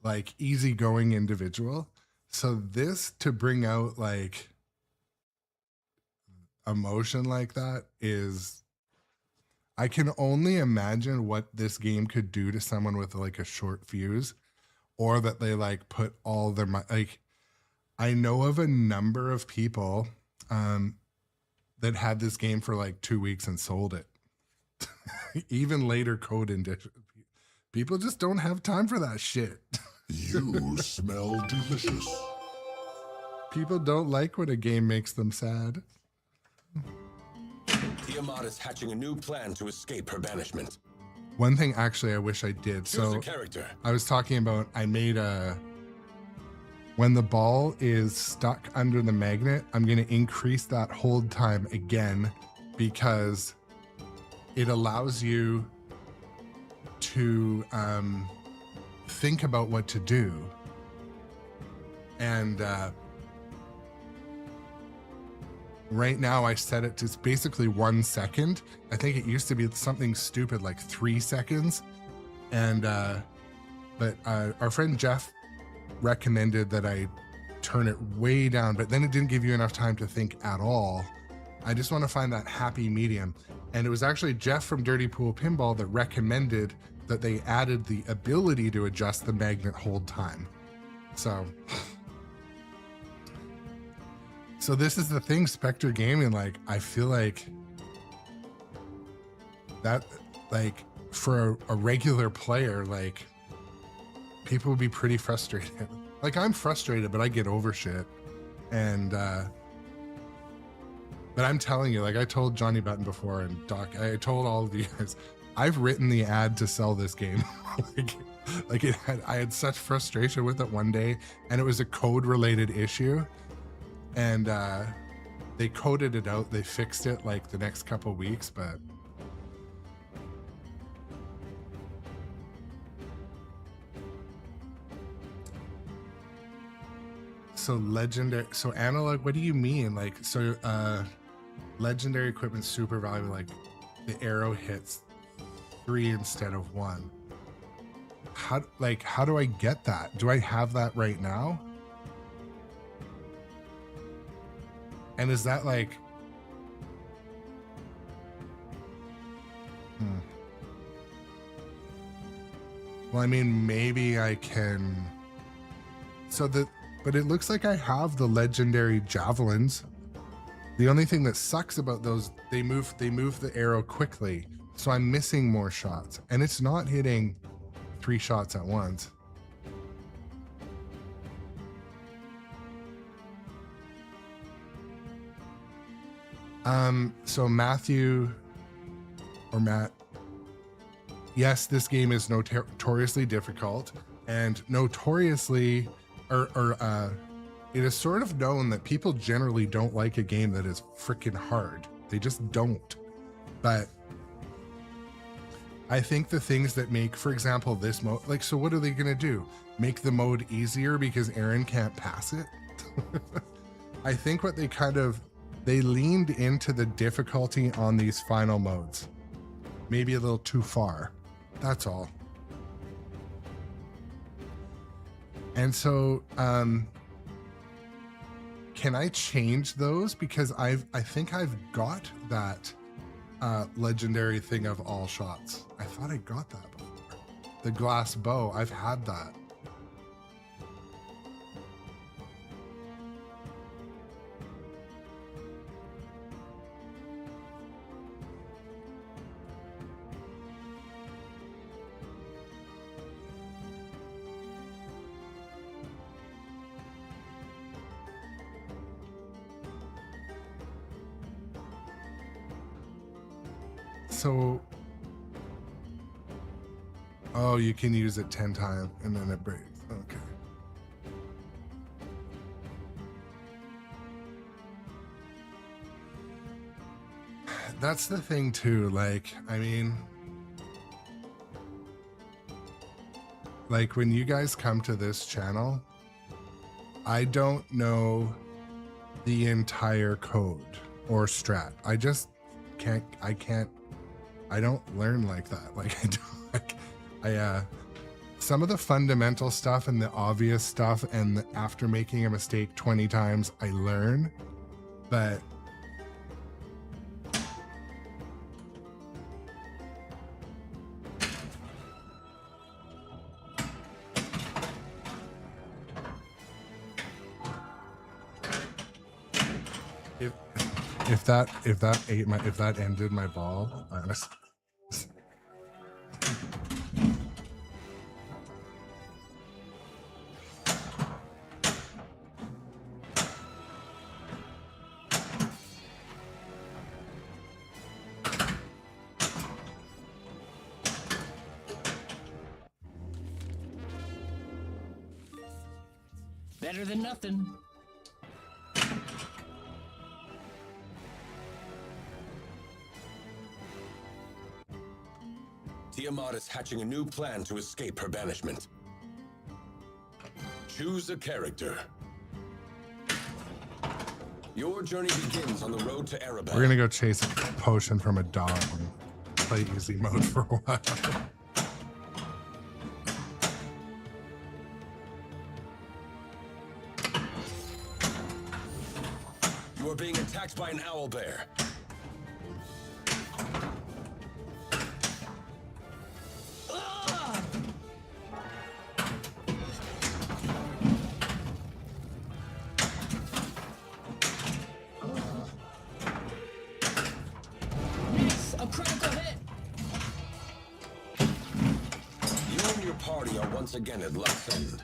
like easygoing individual. So this to bring out like emotion like that is, I can only imagine what this game could do to someone with like a short fuse, or that they like put all their like, I know of a number of people that had this game for like 2 weeks and sold it. Even later code edition. People just don't have time for that shit. You smell delicious. People don't like when a game makes them sad. Tiamat is hatching a new plan to escape her banishment. One thing actually I wish I did. Choose a So character. I was talking about, I made when the ball is stuck under the magnet, I'm going to increase that hold time again, because it allows you to think about what to do. And right now I set it to basically 1 second. I think it used to be something stupid like 3 seconds. And but our friend Jeff recommended that I turn it way down, but then it didn't give you enough time to think at all. I just want to find that happy medium. And it was actually Jeff from Dirty Pool Pinball that recommended that they added the ability to adjust the magnet hold time. So this is the thing, Spectre Gaming, like, I feel like that, like, for a regular player, like, people would be pretty frustrated. Like, I'm frustrated, but I get over shit. And but I'm telling you, like, I told Johnny Button before, and Doc, I told all of you guys, I've written the ad to sell this game. I had such frustration with it one day, and it was a code related issue, and they coded it out. They fixed it like the next couple weeks, but So legendary, so analog, what do you mean? Like, so legendary equipment super valuable, like the arrow hits 3 instead of 1. How do I get that? Do I have that right now? And is that like well, I mean, maybe I can. But it looks like I have the legendary javelins. The only thing that sucks about those, they move the arrow quickly, so I'm missing more shots, and it's not hitting 3 shots at once. So Matthew or Matt, yes, this game is notoriously difficult, and notoriously, it is sort of known that people generally don't like a game that is freaking hard. They just don't. But I think the things that make, for example, this mode, like, so what are they gonna do? Make the mode easier because Aaron can't pass it? I think what they leaned into the difficulty on these final modes. Maybe a little too far. That's all. And so, can I change those? Because I think I've got that legendary thing of all shots. I thought I got that before. The glass bow, I've had that. So, oh, you can use it 10 times and then it breaks. Okay. That's the thing too. Like, I mean, like when you guys come to this channel, I don't know the entire code or strat. I just can't, I don't learn like that. Like some of the fundamental stuff and the obvious stuff, and after making a mistake 20 times, I learn, but if that ended my ball, honestly. Better than nothing. Tiamat is hatching a new plan to escape her banishment. Choose a character. Your journey begins on the road to Arabelle. We're gonna go chase a potion from a dog and play easy mode for a while. You are being attacked by an owlbear. A critical hit. You and your party are once again at luck's end.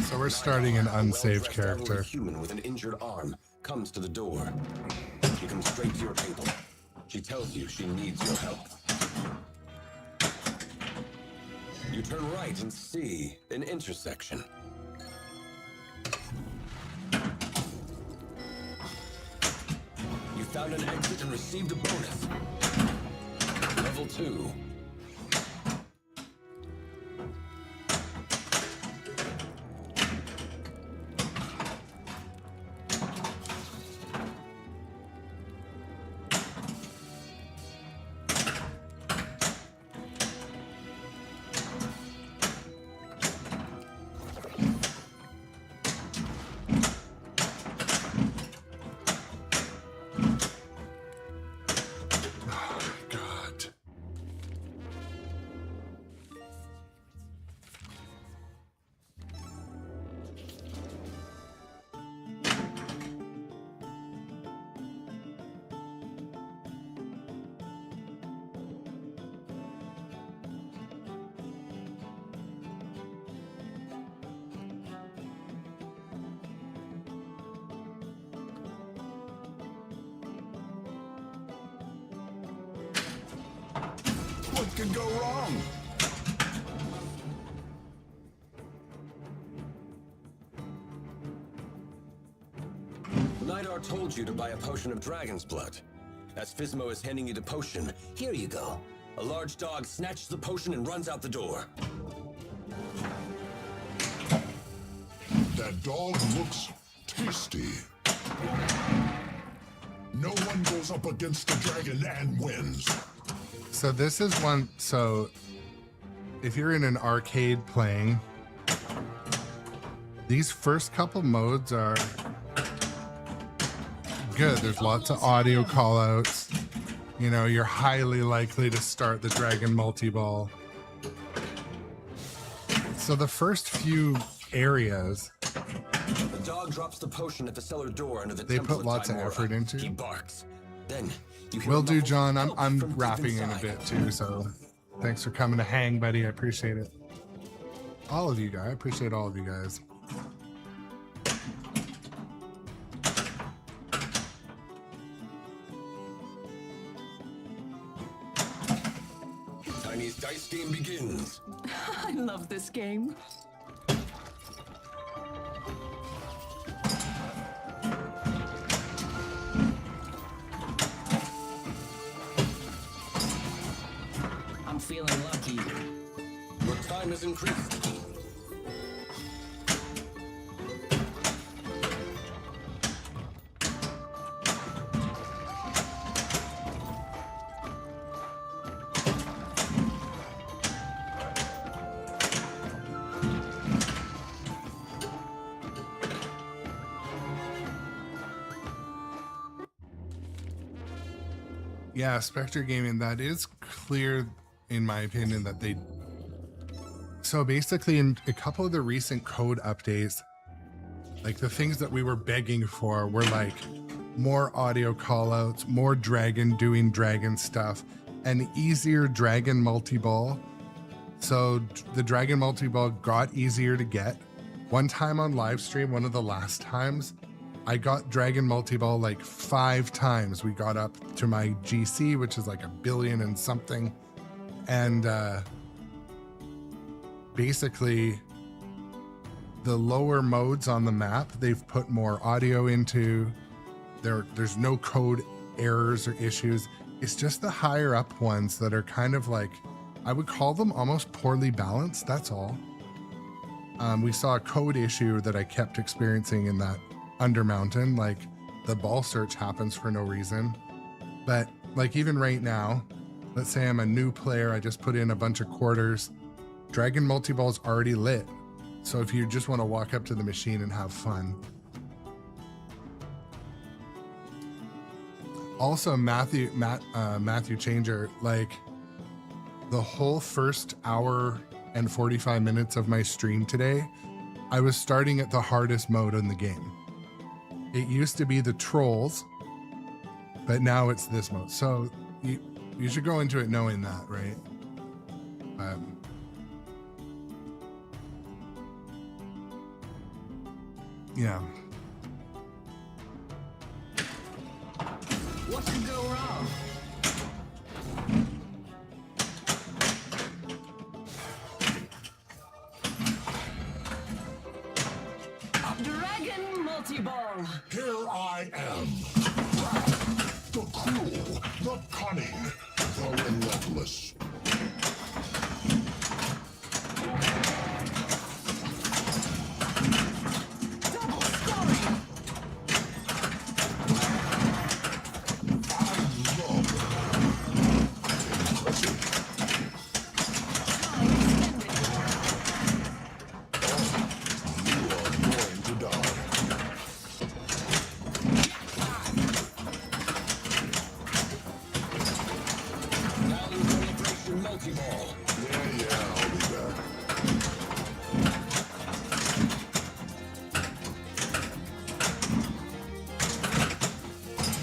So we're starting an unsaved character. A human with an injured arm comes to the door. She comes straight to your table. She tells you she needs your help. You turn right and see an intersection. You found an exit and received a bonus. Level 2. could go wrong? Nidar told you to buy a potion of dragon's blood. As Physmo is handing you the potion, here you go. A large dog snatches the potion and runs out the door. That dog looks tasty. No one goes up against the dragon and wins. So this is one, so if you're in an arcade playing, these first couple modes are good. There's lots of audio callouts. You know, you're highly likely to start the dragon multi-ball. So the first few areas, The dog drops the potion at the cellar door under the they temple put lots of Timora. effort into. He barks. Then you hear Will a do, muffled John. yelp I'm from deep wrapping in a inside. bit too, so thanks for coming to hang, buddy. I appreciate it. All of you guys. I appreciate all of you guys. Tiny's dice game begins. I love this game. I'm feeling lucky. Your time has increased. Yeah, Spectre Gaming, that is clear in my opinion that they... So basically in a couple of the recent code updates, like the things that we were begging for were like more audio callouts, more dragon doing dragon stuff, and easier dragon multi-ball. So the dragon multi-ball got easier to get. One time on live stream, one of the last times, I got dragon multi-ball like 5 times. We got up to my GC, which is like 1 billion and something. And basically the lower modes on the map, they've put more audio into. There's no code errors or issues. It's just the higher up ones that are kind of like, I would call them almost poorly balanced. That's all. We saw a code issue that I kept experiencing in that Undermountain, like the ball search happens for no reason. But like even right now, let's say I'm a new player, I just put in a bunch of quarters, Dragon Multi-Ball's already lit. So if you just want to walk up to the machine and have fun. Also, Matthew Changer, like the whole first hour and 45 minutes of my stream today, I was starting at the hardest mode in the game. It used to be the trolls, but now it's this mode. So you should go into it knowing that, right? Yeah. What could go wrong? Dragon multi-ball. Here I am. The cruel, the cunning, the relentless. Double scoring. I love impressive. Time extended. You are going to die. Value celebration multi-ball. Yeah, I'll be back.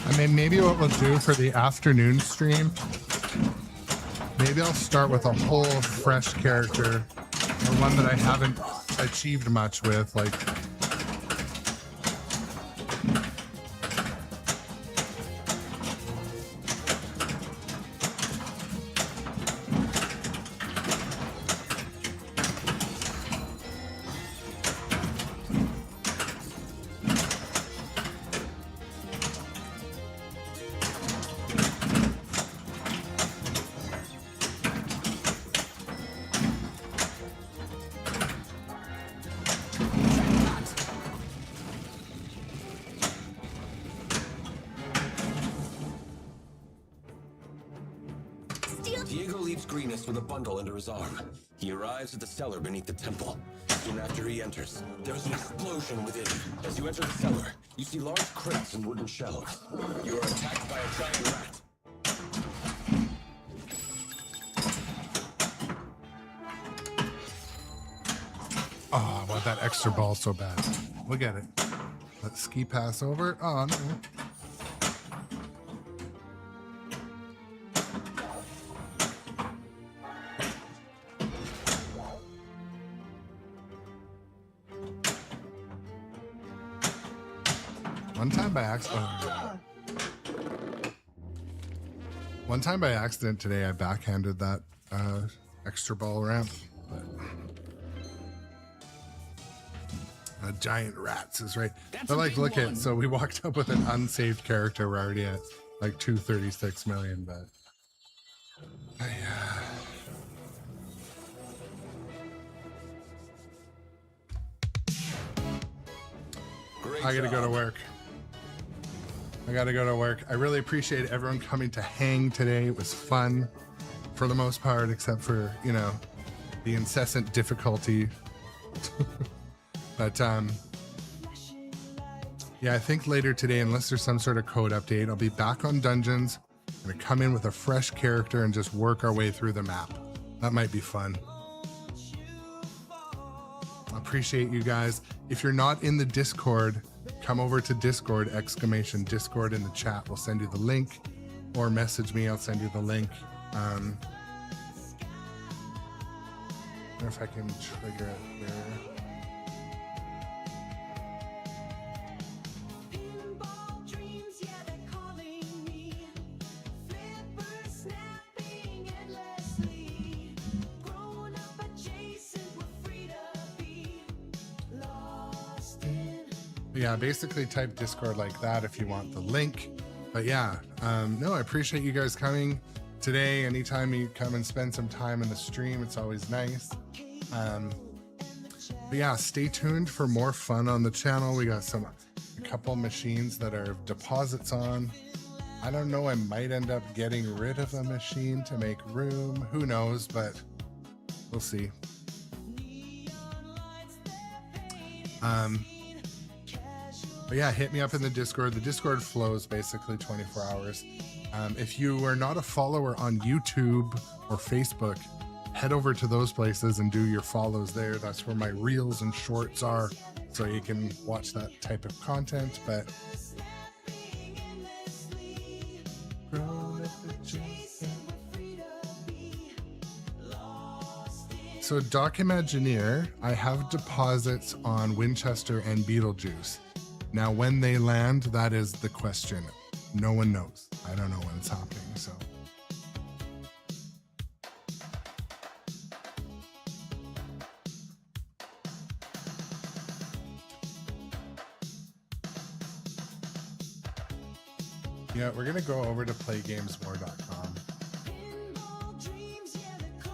I mean, maybe what we'll do for the afternoon stream, maybe I'll start with a whole fresh character, or one that I haven't achieved much with, like Diego leaves Greenest with a bundle under his arm. He arrives at the cellar beneath the temple. Soon after he enters, there is an explosion within. As you enter the cellar, you see large crates and wooden shelves. You are attacked by a giant rat. Oh, I want that extra ball so bad. We'll get it. Let ski pass over. Oh, no. One time by accident today, I backhanded that extra ball ramp, but giant rats is right. But like, look at, so we walked up with an unsaved character. We're already at like 236 million, but I gotta go to work. I really appreciate everyone coming to hang today. It was fun for the most part, except for, you know, the incessant difficulty. But yeah, I think later today, unless there's some sort of code update, I'll be back on Dungeons. I'm gonna come in with a fresh character and just work our way through the map. That might be fun. I appreciate you guys. If you're not in the Discord, come over to Discord, !Discord in the chat. We'll send you the link, or message me, I'll send you the link. I don't know if I can trigger it here. Pinball dreams, yeah, they're calling me. Flippers snapping endlessly. Grown up adjacent, we're free to be lost in. Yeah, basically type Discord like that if you want the link. But yeah, no, I appreciate you guys coming today. Anytime you come and spend some time in the stream, it's always nice. But yeah, stay tuned for more fun on the channel. We got a couple machines that are deposits on. I don't know, I might end up getting rid of a machine to make room. Who knows, but we'll see. But yeah, hit me up in the Discord. The Discord flows basically 24 hours. If you are not a follower on YouTube or Facebook, head over to those places and do your follows there. That's where my reels and shorts are, so you can watch that type of content. But so Doc Imagineer, I have deposits on Winchester and Beetlejuice. Now, when they land, that is the question. No one knows. I don't know when it's happening, so. Yeah, we're gonna go over to playgamesmore.com.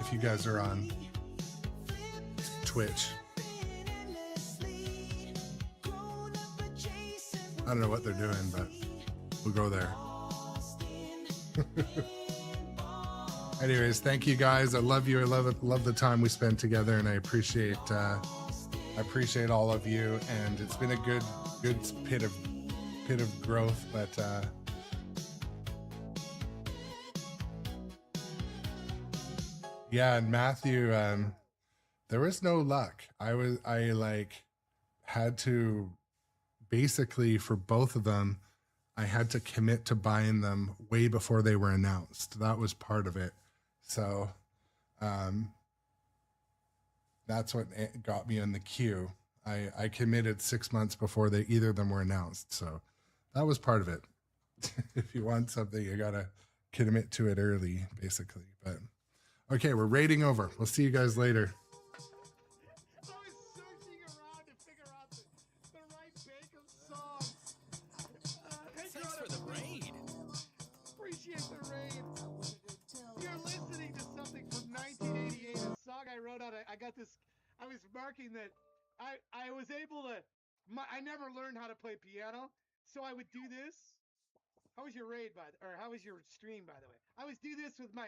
If you guys are on Twitch. I don't know what they're doing, but we'll go there. Anyways, thank you guys. I love you. I love the time we spent together, and I appreciate all of you. And it's been a good pit of growth, but yeah. And Matthew, there was no luck. I had to. Basically, for both of them, I had to commit to buying them way before they were announced. That was part of it. So that's what got me in the queue. I committed 6 months before either of them were announced. So that was part of it. If you want something, you got to commit to it early, basically. But okay, we're raiding over. We'll see you guys later. I was marking that I was able to, I never learned how to play piano, so I would do this. How was your raid, or how was your stream, by the way? I would do this with my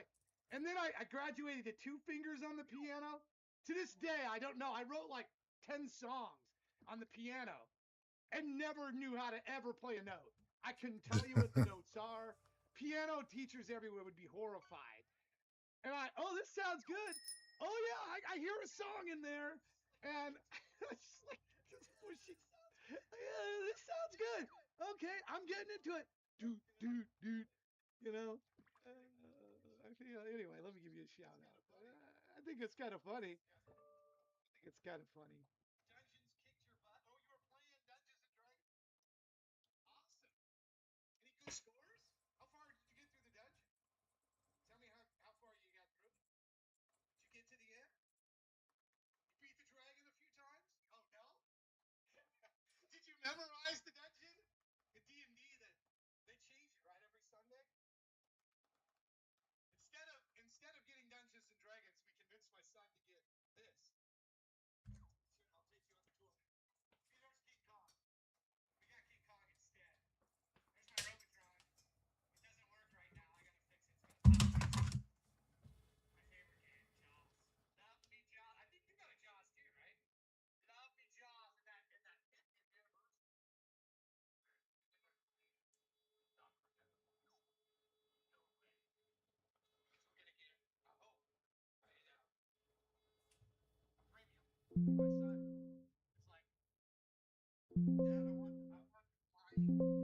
And then I graduated to 2 fingers on the piano. To this day, I don't know. I wrote like 10 songs on the piano and never knew how to ever play a note. I couldn't tell you what the notes are. Piano teachers everywhere would be horrified. And oh, this sounds good. Oh yeah, I hear a song in there. And it's like, yeah, this sounds good. Okay, I'm getting into it. Doot, doot, doot. You know? Anyway, let me give you a shout out. I think it's kind of funny. It's kind of funny. Dungeons kicked your butt. Oh, you were playing Dungeons and Dragons? Awesome. Any good scores? How far did you get through the dungeon? Tell me how far you got through. Did you get to the end? You beat the dragon a few times? Oh no? Did you memorize the dungeon? The D&D that they change it right every Sunday? Instead of getting Dungeons and Dragons, we convinced my son to get this. I'll take you on the tour. See, there's King Kong. We got King Kong instead. There's my Robotron. It doesn't work right now. I gotta fix it. My favorite game, Jaws. Love me Jaws. I think you got a Jaws too, right? Love me Jaws in that universe. My son, it's like, Dad, I want mine.